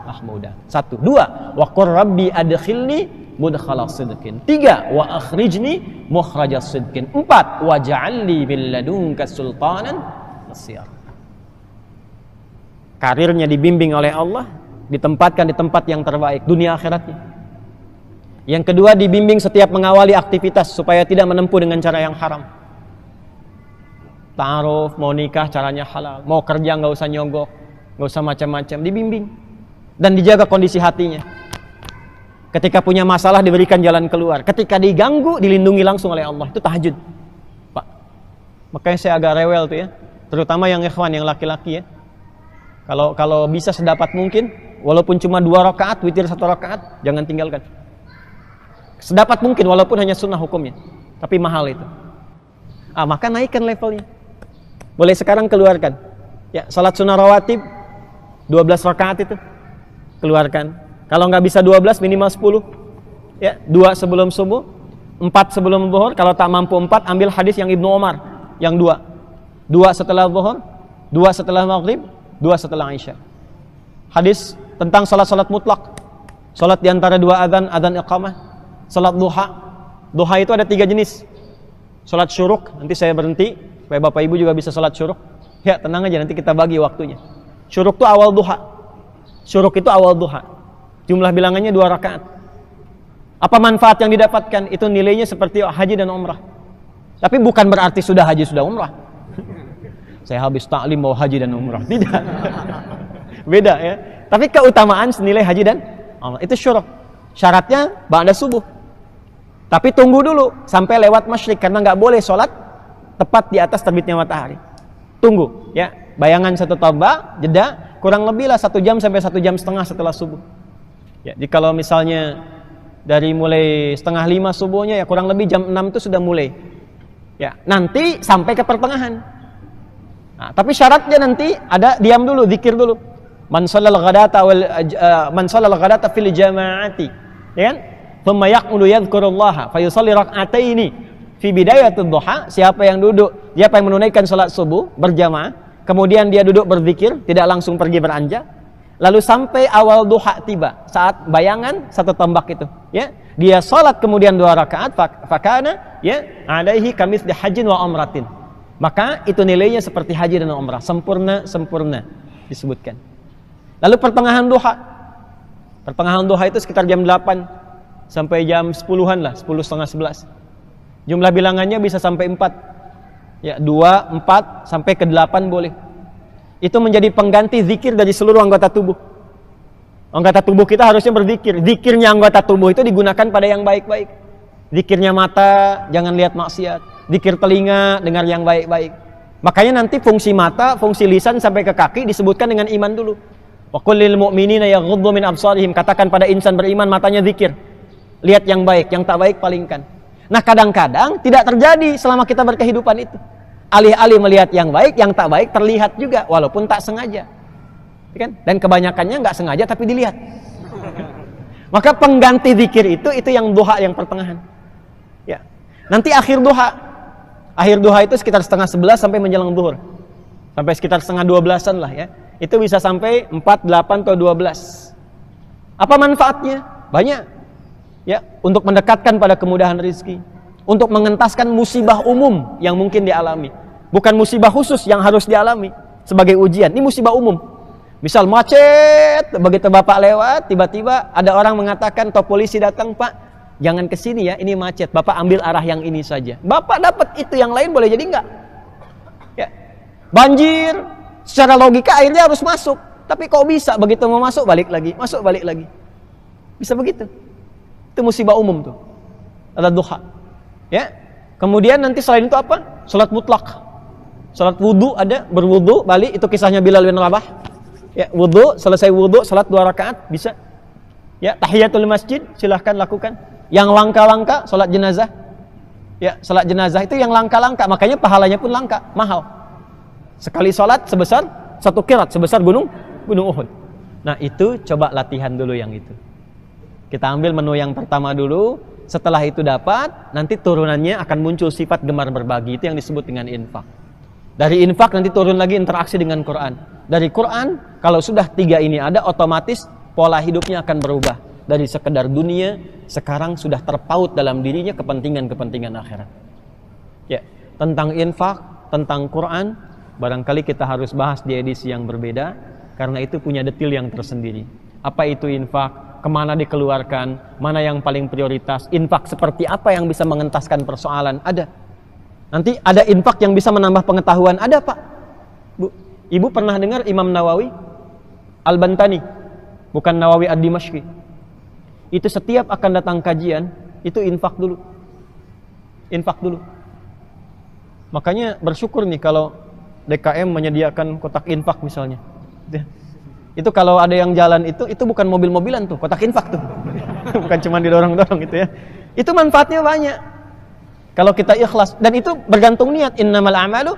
mahmuda. 1. 2. Wa qur rabbi adkhilni mudkhala sidqin. 3. Wa akhrijni mukhraja sidqin. 4. Waj'alni min ladunka sultanan nasira. Karirnya dibimbing oleh Allah, ditempatkan di tempat yang terbaik dunia akhiratnya. Yang kedua, dibimbing setiap mengawali aktivitas supaya tidak menempuh dengan cara yang haram. Ta'aruf, mau nikah caranya halal, mau kerja nggak usah nyogok, nggak usah macam-macam, dibimbing dan dijaga kondisi hatinya. Ketika punya masalah diberikan jalan keluar, ketika diganggu dilindungi langsung oleh Allah. Itu tahajud, Pak. Makanya saya agak rewel tuh ya, terutama yang ikhwan, yang laki-laki ya. Kalau bisa sedapat mungkin, walaupun cuma 2 rakaat, witir 1 rakaat, jangan tinggalkan. Sedapat mungkin walaupun hanya sunnah hukumnya, tapi mahal itu. Maka naikkan levelnya. Boleh sekarang keluarkan. Ya, salat sunnah rawatib 12 rakaat itu keluarkan. Kalau nggak bisa 12 minimal 10. Ya, 2 sebelum subuh, 4 sebelum zuhur. Kalau tak mampu 4, ambil hadis yang Ibnu Umar yang dua. Dua setelah zuhur, dua setelah maghrib, dua setelah isya. Hadis tentang salat mutlak. Salat di antara dua adzan iqamah. Salat duha. Duha itu ada 3 jenis. Salat syuruk, nanti saya berhenti supaya Bapak Ibu juga bisa salat syuruk. Ya, tenang aja, nanti kita bagi waktunya. Syuruk itu awal duha. Syuruk itu awal duha. Jumlah bilangannya 2 rakaat. Apa manfaat yang didapatkan? Itu nilainya seperti haji dan umrah. Tapi bukan berarti sudah haji, sudah umrah. Saya habis taklim mau haji dan umrah. Tidak. Beda ya. Tapi keutamaan senilai haji dan umrah. Itu syuruk. Syaratnya ba'da subuh. Tapi tunggu dulu sampai lewat masyrik, karena nggak boleh sholat tepat di atas terbitnya matahari. Tunggu ya. Bayangan 1 tombak, jeda, kurang lebih lah 1 jam sampai 1,5 jam setelah subuh. Ya, jadi kalau misalnya dari mulai 4:30 subuhnya, ya kurang lebih jam 6 itu sudah mulai. Ya, nanti sampai ke pertengahan. Nah, tapi syaratnya nanti ada diam dulu, zikir dulu. Man shallal ghadata fil jama'ati, ya kan? Thumma yaqulu yadhkurullaha fa yusalli rak'ataini fi bidayatud duha. Siapa yang menunaikan salat subuh berjamaah, kemudian dia duduk berzikir, tidak langsung pergi beranjak, lalu sampai awal duha tiba, saat bayangan 1 tombak itu, ya, dia salat kemudian 2 rakaat, fakana ya alaihi kamitsli hajjin wa umratin. Maka itu nilainya seperti haji dan umrah, sempurna disebutkan. Lalu pertengahan duha itu sekitar jam 8 sampai jam 10-an lah, 10:30, 11. Jumlah bilangannya bisa sampai 4. Ya, 2, 4 sampai ke 8 boleh. Itu menjadi pengganti zikir dari seluruh anggota tubuh. Anggota tubuh kita harusnya berzikir. Zikirnya anggota tubuh itu digunakan pada yang baik-baik. Zikirnya mata, jangan lihat maksiat. Zikir telinga, dengar yang baik-baik. Makanya nanti fungsi mata, fungsi lisan sampai ke kaki disebutkan dengan iman dulu. Wa qul lil mu'minina yaghuddu min absarihim. Katakan pada insan beriman, matanya zikir. Lihat yang baik, yang tak baik palingkan. Nah, kadang-kadang tidak terjadi selama kita berkehidupan itu. Alih-alih melihat yang baik, yang tak baik terlihat juga, walaupun tak sengaja, kan? Dan kebanyakannya nggak sengaja tapi dilihat. Maka pengganti zikir itu yang duha yang pertengahan. Ya, nanti akhir duha itu sekitar 10:30 sampai menjelang zuhur, sampai sekitar 11:30-an lah ya. Itu bisa sampai 4, 8 atau 12. Apa manfaatnya? Banyak. Ya, untuk mendekatkan pada kemudahan rezeki, untuk mengentaskan musibah umum yang mungkin dialami. Bukan musibah khusus yang harus dialami sebagai ujian. Ini musibah umum. Misal macet, begitu Bapak lewat, tiba-tiba ada orang mengatakan atau polisi datang, "Pak, jangan ke sini ya, ini macet. Bapak ambil arah yang ini saja." Bapak dapat itu, yang lain boleh jadi enggak. Ya. Banjir, secara logika airnya harus masuk. Tapi kok bisa begitu mau masuk balik lagi, masuk balik lagi. Bisa begitu. Itu musibah umum tuh. Ada duha. Ya. Kemudian nanti selain itu apa? Salat mutlak. Salat wudu ada, berwudu, balik, itu kisahnya Bilal bin Rabah. Ya, wudu, selesai wudu, salat 2 rakaat bisa. Ya, tahiyatul masjid silahkan lakukan. Yang langka-langka salat jenazah. Ya, salat jenazah itu yang langka-langka, makanya pahalanya pun langka, mahal. Sekali salat sebesar 1 qirat, sebesar gunung Uhud. Nah, itu coba latihan dulu yang itu. Kita ambil menu yang pertama dulu, setelah itu dapat, nanti turunannya akan muncul sifat gemar berbagi, itu yang disebut dengan infak. Dari infak nanti turun lagi interaksi dengan Quran. Dari Quran, kalau sudah 3 ini ada, otomatis pola hidupnya akan berubah. Dari sekedar dunia, sekarang sudah terpaut dalam dirinya kepentingan-kepentingan akhirat. Ya, tentang infak, tentang Quran, barangkali kita harus bahas di edisi yang berbeda, karena itu punya detail yang tersendiri. Apa itu infak? Kemana dikeluarkan? Mana yang paling prioritas? Infak seperti apa yang bisa mengentaskan persoalan? Ada. Nanti ada infak yang bisa menambah pengetahuan. Ada, Pak. Bu, Ibu pernah dengar Imam Nawawi Al-Bantani? Bukan Nawawi Ad-Dimashqi. Itu setiap akan datang kajian, itu infak dulu. Infak dulu. Makanya bersyukur nih kalau DKM menyediakan kotak infak misalnya. Itu kalau ada yang jalan itu bukan mobil-mobilan tuh, kotak infak tuh. Bukan cuma didorong-dorong gitu ya. Itu manfaatnya banyak. Kalau kita ikhlas, dan itu bergantung niat. Innamal a'malu,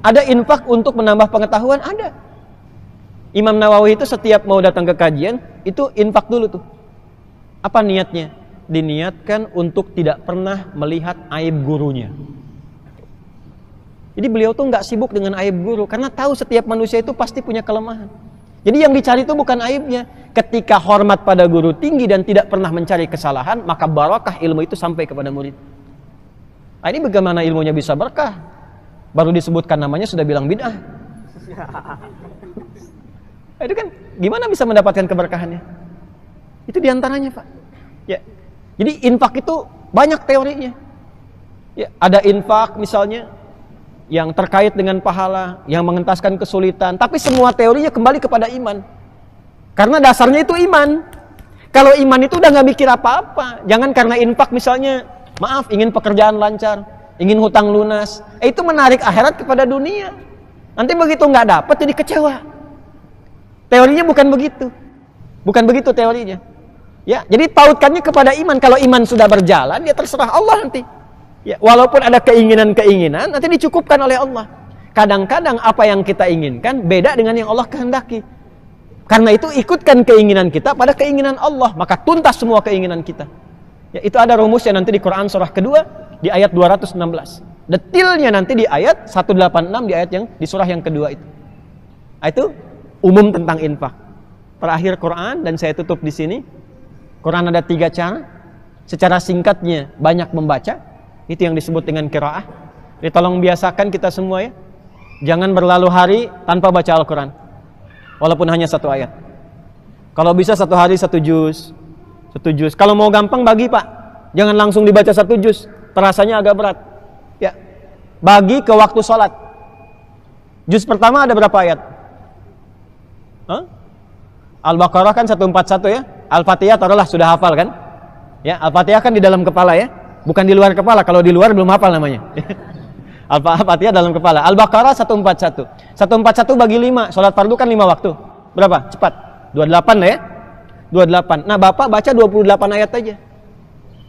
ada infak untuk menambah pengetahuan, ada. Imam Nawawi itu setiap mau datang ke kajian, itu infak dulu tuh. Apa niatnya? Diniatkan untuk tidak pernah melihat aib gurunya. Jadi beliau tuh nggak sibuk dengan aib guru, karena tahu setiap manusia itu pasti punya kelemahan. Jadi yang dicari itu bukan aibnya. Ketika hormat pada guru tinggi dan tidak pernah mencari kesalahan, maka barakah ilmu itu sampai kepada murid. Nah, ini bagaimana ilmunya bisa berkah? Baru disebutkan namanya sudah bilang bid'ah. Itu kan gimana bisa mendapatkan keberkahannya? Itu diantaranya, Pak. Ya. Jadi infak itu banyak teorinya. Ya, ada infak misalnya yang terkait dengan pahala, yang mengentaskan kesulitan, tapi semua teorinya kembali kepada iman. Karena dasarnya itu iman. Kalau iman itu udah nggak mikir apa-apa. Jangan karena infak misalnya, maaf, ingin pekerjaan lancar, ingin hutang lunas, itu menarik akhirat kepada dunia. Nanti begitu nggak dapat jadi kecewa. Teorinya bukan begitu. Bukan begitu teorinya. Ya, jadi pautkannya kepada iman. Kalau iman sudah berjalan, ya terserah Allah nanti. Ya, walaupun ada keinginan-keinginan, nanti dicukupkan oleh Allah. Kadang-kadang apa yang kita inginkan beda dengan yang Allah kehendaki. Karena itu ikutkan keinginan kita pada keinginan Allah, maka tuntas semua keinginan kita. Ya, itu ada rumusnya nanti di Quran surah kedua di ayat 216. Detilnya nanti di ayat 186 di ayat yang di surah yang kedua itu. Nah, itu umum tentang infak. Terakhir Quran, dan saya tutup di sini. Quran ada 3 cara. Secara singkatnya banyak membaca. Itu yang disebut dengan qiraah. Jadi tolong biasakan kita semua ya. Jangan berlalu hari tanpa baca Al-Quran. Walaupun hanya 1 ayat. Kalau bisa 1 hari 1 juz. 1 juz. Kalau mau gampang bagi, Pak. Jangan langsung dibaca 1 juz. Terasanya agak berat. Ya. Bagi ke waktu sholat. Juz pertama ada berapa ayat? Al-Baqarah kan 141 ya. Al-Fatihah taruhlah sudah hafal kan? Ya, Al-Fatihah kan di dalam kepala ya. Bukan di luar kepala. Kalau di luar belum hafal namanya. Al-Fatihah dalam kepala. Al-Baqarah 141. 141 bagi 5. Sholat fardu kan 5 waktu. Berapa? Cepat. 28 lah ya. 28. Nah, Bapak baca 28 ayat aja.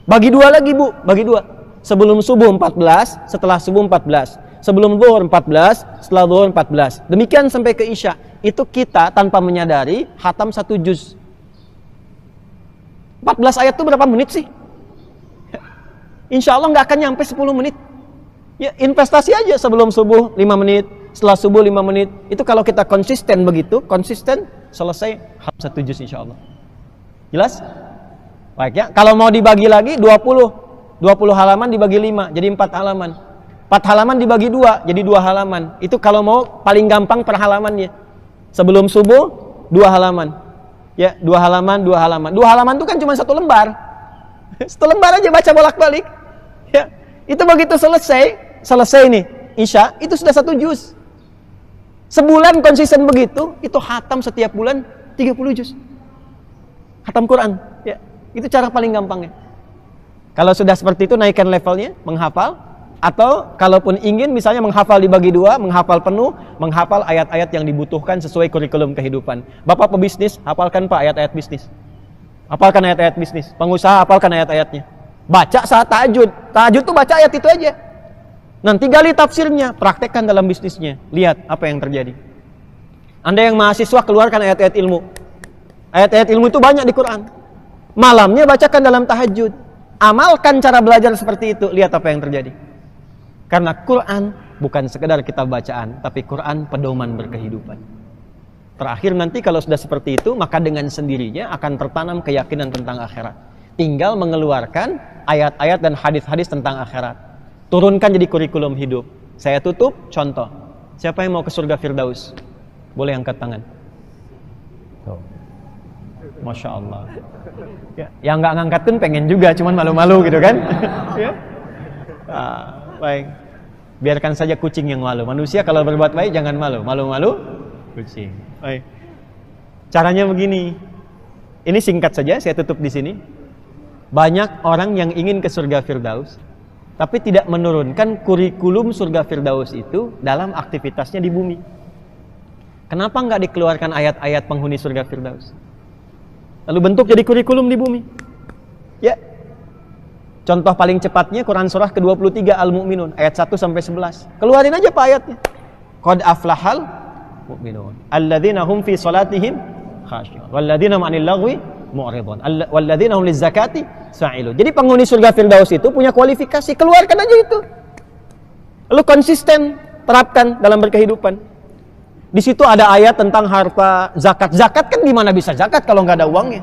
Bagi 2 lagi, Bu. Bagi 2. Sebelum subuh 14, setelah subuh 14. Sebelum zuhur 14, setelah zuhur 14. Demikian sampai ke Isya. Itu kita tanpa menyadari khatam 1 juz. 14 ayat itu berapa menit sih? Insya Allah nggak akan nyampe 10 menit. Ya, investasi aja sebelum subuh 5 menit, setelah subuh 5 menit. Itu kalau kita konsisten begitu, konsisten, selesai khatam 1 juz insya Allah. Jelas? Baik ya. Kalau mau dibagi lagi 20 halaman dibagi 5, jadi 4 halaman. 4 halaman dibagi 2, jadi 2 halaman. Itu kalau mau paling gampang per halamannya. Sebelum subuh 2 halaman. Ya, 2 halaman, 2 halaman. 2 halaman itu kan cuma 1 lembar. 1 lembar aja baca bolak-balik. Ya, itu begitu selesai nih Isya, itu sudah 1 juz. Sebulan konsisten begitu, itu khatam setiap bulan 30 juz. Khatam Quran. Ya, itu cara paling gampangnya. Kalau sudah seperti itu naikkan levelnya, menghafal. Atau kalaupun ingin misalnya menghafal dibagi 2, menghafal penuh, menghafal ayat-ayat yang dibutuhkan sesuai kurikulum kehidupan. Bapak pebisnis, hafalkan Pak ayat-ayat bisnis. Hafalkan ayat-ayat bisnis. Pengusaha, hafalkan ayat-ayatnya. Baca saat tahajud. Tahajud tuh baca ayat itu aja. Nanti gali tafsirnya, praktekkan dalam bisnisnya. Lihat apa yang terjadi. Anda yang mahasiswa, keluarkan ayat-ayat ilmu. Ayat-ayat ilmu itu banyak di Quran. Malamnya bacakan dalam tahajud. Amalkan cara belajar seperti itu. Lihat apa yang terjadi. Karena Quran bukan sekedar kitab bacaan, tapi Quran pedoman berkehidupan. Terakhir nanti kalau sudah seperti itu, maka dengan sendirinya akan tertanam keyakinan tentang akhirat. Tinggal mengeluarkan ayat-ayat dan hadis-hadis tentang akhirat. Turunkan jadi kurikulum hidup. Saya tutup, contoh. Siapa yang mau ke surga Firdaus? Boleh angkat tangan. Masya Allah. Ya, yang nggak ngangkat pun pengen juga, cuman malu-malu gitu kan? Ya. Baik. Biarkan saja kucing yang malu. Manusia kalau berbuat baik jangan malu. Malu-malu kucing. Baik. Caranya begini. Ini singkat saja, saya tutup di sini. Banyak orang yang ingin ke surga Firdaus, tapi tidak menurunkan kurikulum surga Firdaus itu dalam aktivitasnya di bumi. Kenapa nggak dikeluarkan ayat-ayat penghuni surga Firdaus? Lalu bentuk jadi kurikulum di bumi. Ya. Contoh paling cepatnya Quran surah ke-23 Al-Mu'minun ayat 1 sampai 11. Keluarin aja Pak ayatnya. Qad aflahal mu'minun alladzina hum fi salatihim khashi'un walladzina 'anil lagwi mu'ridun walladzina hum lizakati sa'ilun. Jadi penghuni surga Firdaus itu punya kualifikasi, keluarkan aja itu. Lalu konsisten terapkan dalam berkehidupan. Di situ ada ayat tentang harta zakat. Zakat kan gimana bisa zakat kalau nggak ada uangnya?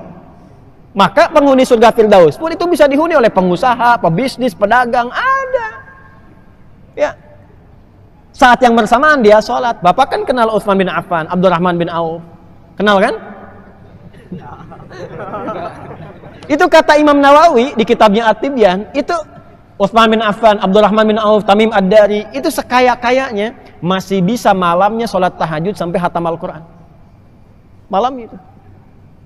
Maka penghuni surga Firdaus pun itu bisa dihuni oleh pengusaha, pebisnis, pedagang, ada. Ya. Saat yang bersamaan dia sholat. Bapak kan kenal Utsman bin Affan, Abdurrahman bin Auf. Kenal kan? Itu kata Imam Nawawi di kitabnya At-Tibyan, itu Utsman bin Affan, Abdurrahman bin Auf, Tamim Ad-Dari, itu sekaya-kayanya masih bisa malamnya sholat tahajud sampai hatam Al-Quran. Malam itu.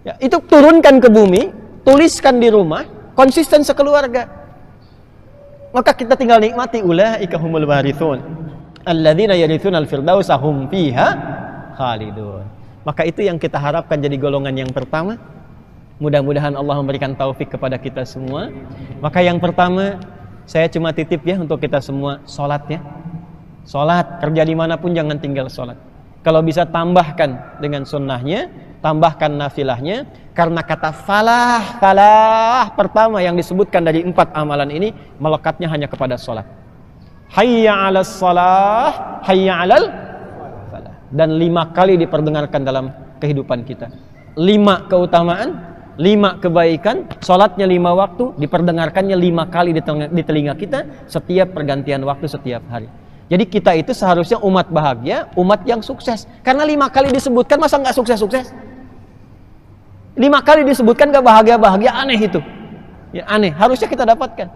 Ya, itu turunkan ke bumi, tuliskan di rumah, konsisten sekeluarga. Maka kita tinggal nikmati, ulaika humul warithun alladzina yarithuna al-firdausa hum fiha khalidun. Maka itu yang kita harapkan jadi golongan yang pertama. Mudah-mudahan Allah memberikan taufik kepada kita semua. Maka yang pertama, saya cuma titip ya untuk kita semua, sholat ya. Sholat, kerja dimanapun jangan tinggal sholat. Kalau bisa tambahkan dengan sunnahnya, tambahkan nafilahnya. Karena kata falah pertama yang disebutkan dari 4 amalan ini, melekatnya hanya kepada sholat. Hayya 'alas shalah, hayya 'alal falah. Dan 5 kali diperdengarkan dalam kehidupan kita. 5 keutamaan, 5 kebaikan, sholatnya 5 waktu, diperdengarkannya 5 kali di telinga kita setiap pergantian waktu setiap hari. Jadi kita itu seharusnya umat bahagia, umat yang sukses. Karena 5 kali disebutkan, masa nggak sukses-sukses? 5 kali disebutkan nggak bahagia-bahagia, aneh itu. Ya aneh, harusnya kita dapatkan.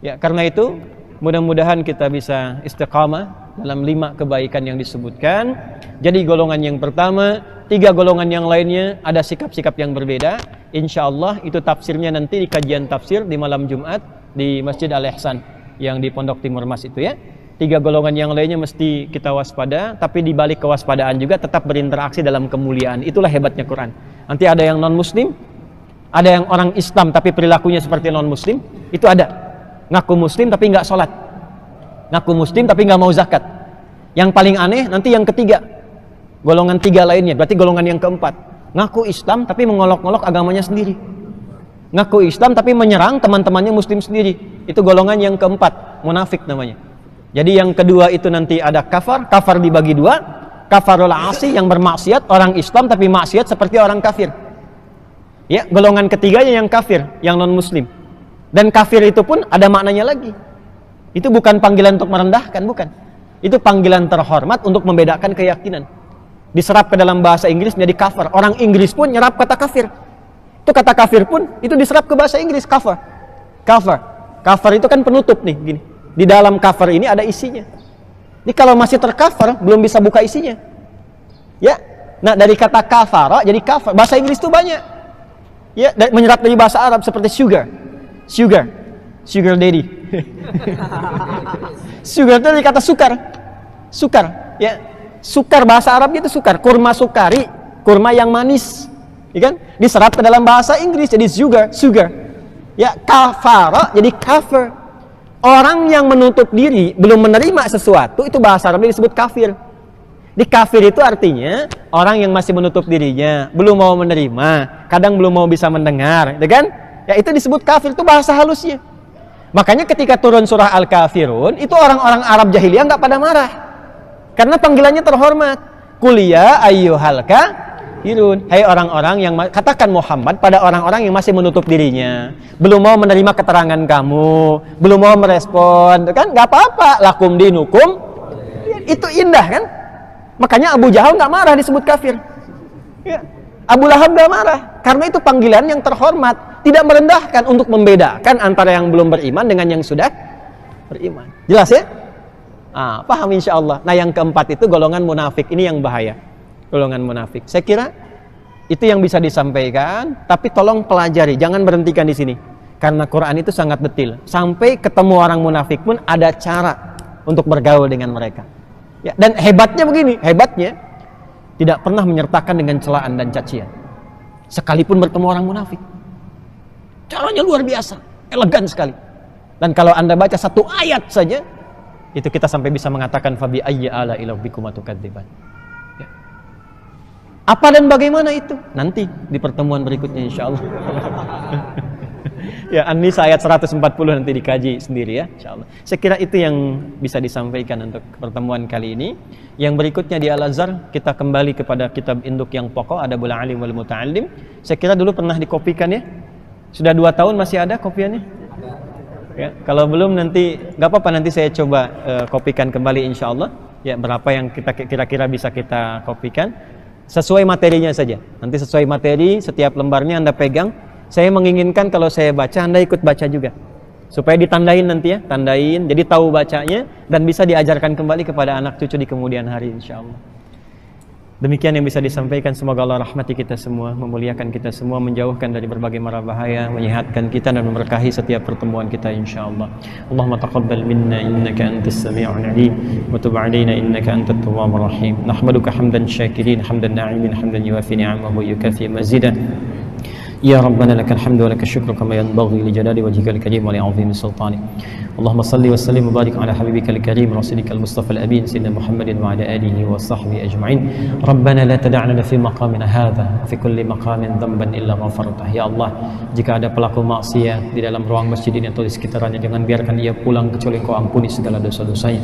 Ya karena itu mudah-mudahan kita bisa istiqamah dalam 5 kebaikan yang disebutkan. Jadi golongan yang pertama, 3 golongan yang lainnya ada sikap-sikap yang berbeda. Insya Allah itu tafsirnya nanti di kajian tafsir di malam Jumat di Masjid Al-Ihsan yang di Pondok Timur Mas itu ya. 3 golongan yang lainnya mesti kita waspada, tapi di balik kewaspadaan juga tetap berinteraksi dalam kemuliaan. Itulah hebatnya Quran. Nanti ada yang non-muslim, ada yang orang Islam tapi perilakunya seperti non-muslim, itu ada. Ngaku muslim tapi nggak sholat, ngaku muslim tapi nggak mau zakat. Yang paling aneh nanti yang ketiga, golongan 3 lainnya, berarti golongan yang keempat, ngaku Islam tapi mengolok-olok agamanya sendiri, ngaku Islam tapi menyerang teman-temannya muslim sendiri. Itu golongan yang keempat, munafik namanya. Jadi yang kedua itu nanti ada kafar dibagi 2, kafarul asi yang bermaksiat, orang Islam tapi maksiat seperti orang kafir. Ya, golongan ketiganya yang kafir, yang non-muslim. Dan kafir itu pun ada maknanya lagi. Itu bukan panggilan untuk merendahkan, bukan. Itu panggilan terhormat untuk membedakan keyakinan. Diserap ke dalam bahasa Inggris menjadi kafir. Orang Inggris pun nyerap kata kafir. Itu kata kafir pun itu diserap ke bahasa Inggris, kafir. Kafir itu kan penutup nih, gini. Di dalam kafir ini ada isinya. Ini kalau masih tercover belum bisa buka isinya. Ya. Nah, dari kata kafara jadi kafir. Bahasa Inggris itu banyak. Ya, menyerap dari bahasa Arab seperti sugar daddy. Sugar itu dari kata sukar, ya. Sukar bahasa Arab itu sukar, kurma sukari, kurma yang manis, ya kan? Diserap ke dalam bahasa Inggris jadi sugar. Ya, kafara jadi kafir. Orang yang menutup diri belum menerima sesuatu itu bahasa Arabnya disebut kafir. Di kafir itu artinya orang yang masih menutup dirinya, belum mau menerima, kadang belum mau bisa mendengar, ya kan? Ya itu disebut kafir, itu bahasa halusnya. Makanya ketika turun surah Al-Kafirun, itu orang-orang Arab jahiliyah nggak pada marah. Karena panggilannya terhormat. Kuliah ayyuhal kafirun. Hai orang-orang yang, katakan Muhammad pada orang-orang yang masih menutup dirinya. Belum mau menerima keterangan kamu, belum mau merespon, kan? Nggak apa-apa, lakum dinukum. Itu indah kan? Makanya Abu Jahal nggak marah disebut kafir. Ya. Abu Lahab nggak marah. Karena itu panggilan yang terhormat. Tidak merendahkan, untuk membedakan antara yang belum beriman dengan yang sudah beriman. Jelas ya? Paham insya Allah. Nah yang keempat itu golongan munafik. Ini yang bahaya. Golongan munafik. Saya kira itu yang bisa disampaikan. Tapi tolong pelajari. Jangan berhentikan di sini. Karena Quran itu sangat detail. Sampai ketemu orang munafik pun ada cara untuk bergaul dengan mereka. Ya, dan hebatnya begini. Hebatnya tidak pernah menyertakan dengan celaan dan cacian. Sekalipun bertemu orang munafik. Caranya luar biasa, elegan sekali. Dan kalau Anda baca 1 ayat saja, itu kita sampai bisa mengatakan fabi ayyi ala'i rabbikuma tukadziban. Ya. Apa dan bagaimana itu? Nanti di pertemuan berikutnya insyaallah. Ya, An-Nisa ayat 140 nanti dikaji sendiri ya, insyaallah. Saya kira itu yang bisa disampaikan untuk pertemuan kali ini. Yang berikutnya di Al-Azhar kita kembali kepada kitab induk yang pokok, Adabul Alim wal Muta'allim. Saya kira dulu pernah dikopikan ya. Sudah 2 tahun masih ada kopiannya? Ya, kalau belum nanti nggak apa-apa, nanti saya coba kopikan kembali insyaallah. Ya, berapa yang kita kira-kira bisa kita kopikan sesuai materinya saja. Nanti sesuai materi setiap lembarnya Anda pegang. Saya menginginkan kalau saya baca Anda ikut baca juga, supaya ditandain nanti ya, tandain, jadi tahu bacanya dan bisa diajarkan kembali kepada anak cucu di kemudian hari insyaallah. Demikian yang bisa disampaikan. Semoga Allah rahmati kita semua, memuliakan kita semua, menjauhkan dari berbagai mara bahaya, menyehatkan kita dan memberkahi setiap pertemuan kita insyaallah. Allahumma taqabbal minna innaka antas sami'ul 'alim wa tub 'alaina innaka antat tawwabur rahim. Nahmaduka hamdan syakirin, hamdan na'imin, hamdan yuwafi ni'amahu wa yukafi mazidah. Ya Rabbana lakal hamdu wa lakal syukru kama yanbaghi li jalali wajhikal karim wa li 'azimi sultanik. Allahumma salli wa sallim wa barik ala habibikal karim rasulikal mustafa al-amin sayyidina Muhammadin wa ala alihi wa sahbihi ajma'in. Rabbana la tada'na fi maqamina hadha wa fi kulli maqamin dhanban illa ghafartah. Ya Allah, jika ada pelaku maksiat di dalam ruang masjid ini atau di sekitarnya, jangan biarkan ia pulang kecuali Engkau ampuni segala dosa-dosanya.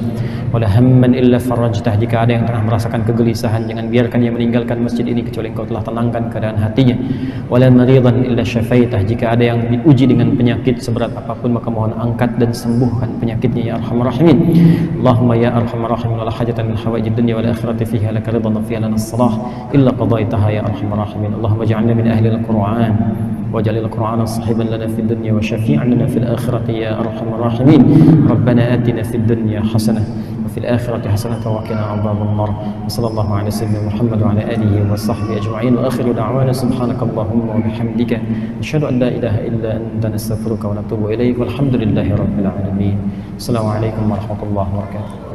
Wala hamman illa farajtah, jika ada yang tengah merasakan kegelisahan, jangan biarkan ia meninggalkan masjid ini kecuali Engkau telah tenangkan keadaan hatinya. Wala maridan illa syafaitah, jika ada yang diuji dengan penyakit seberat apapun, maka mohon angkat dan sembuhkan penyakitnya ya arhamar rahimin. Allahumma ya arhamar rahimin, la hajatan min hawaijid dunya wal akhirati fiha laka ridwan wa fiha lana as-salah illa qadaitaha ya arhamar rahimin. Allahumma ij'alna min ahli al-Qur'an waj'al al-Qur'ana sahiban lana fid dunya wa syafi'an lana fil akhirati ya arhamar rahimin. Rabbana atina fid dunya hasanah وفي الآخرة حسنة وقنا عذاب النار. وصلى الله على سيدنا محمد وعلى آله وصحبه أجمعين. وآخر دعوانا سبحانك اللهم وبحمدك نشهد أن لا إله إلا أنت نستغفرك ونتوب إليك والحمد لله رب العالمين. السلام عليكم ورحمة الله وبركاته.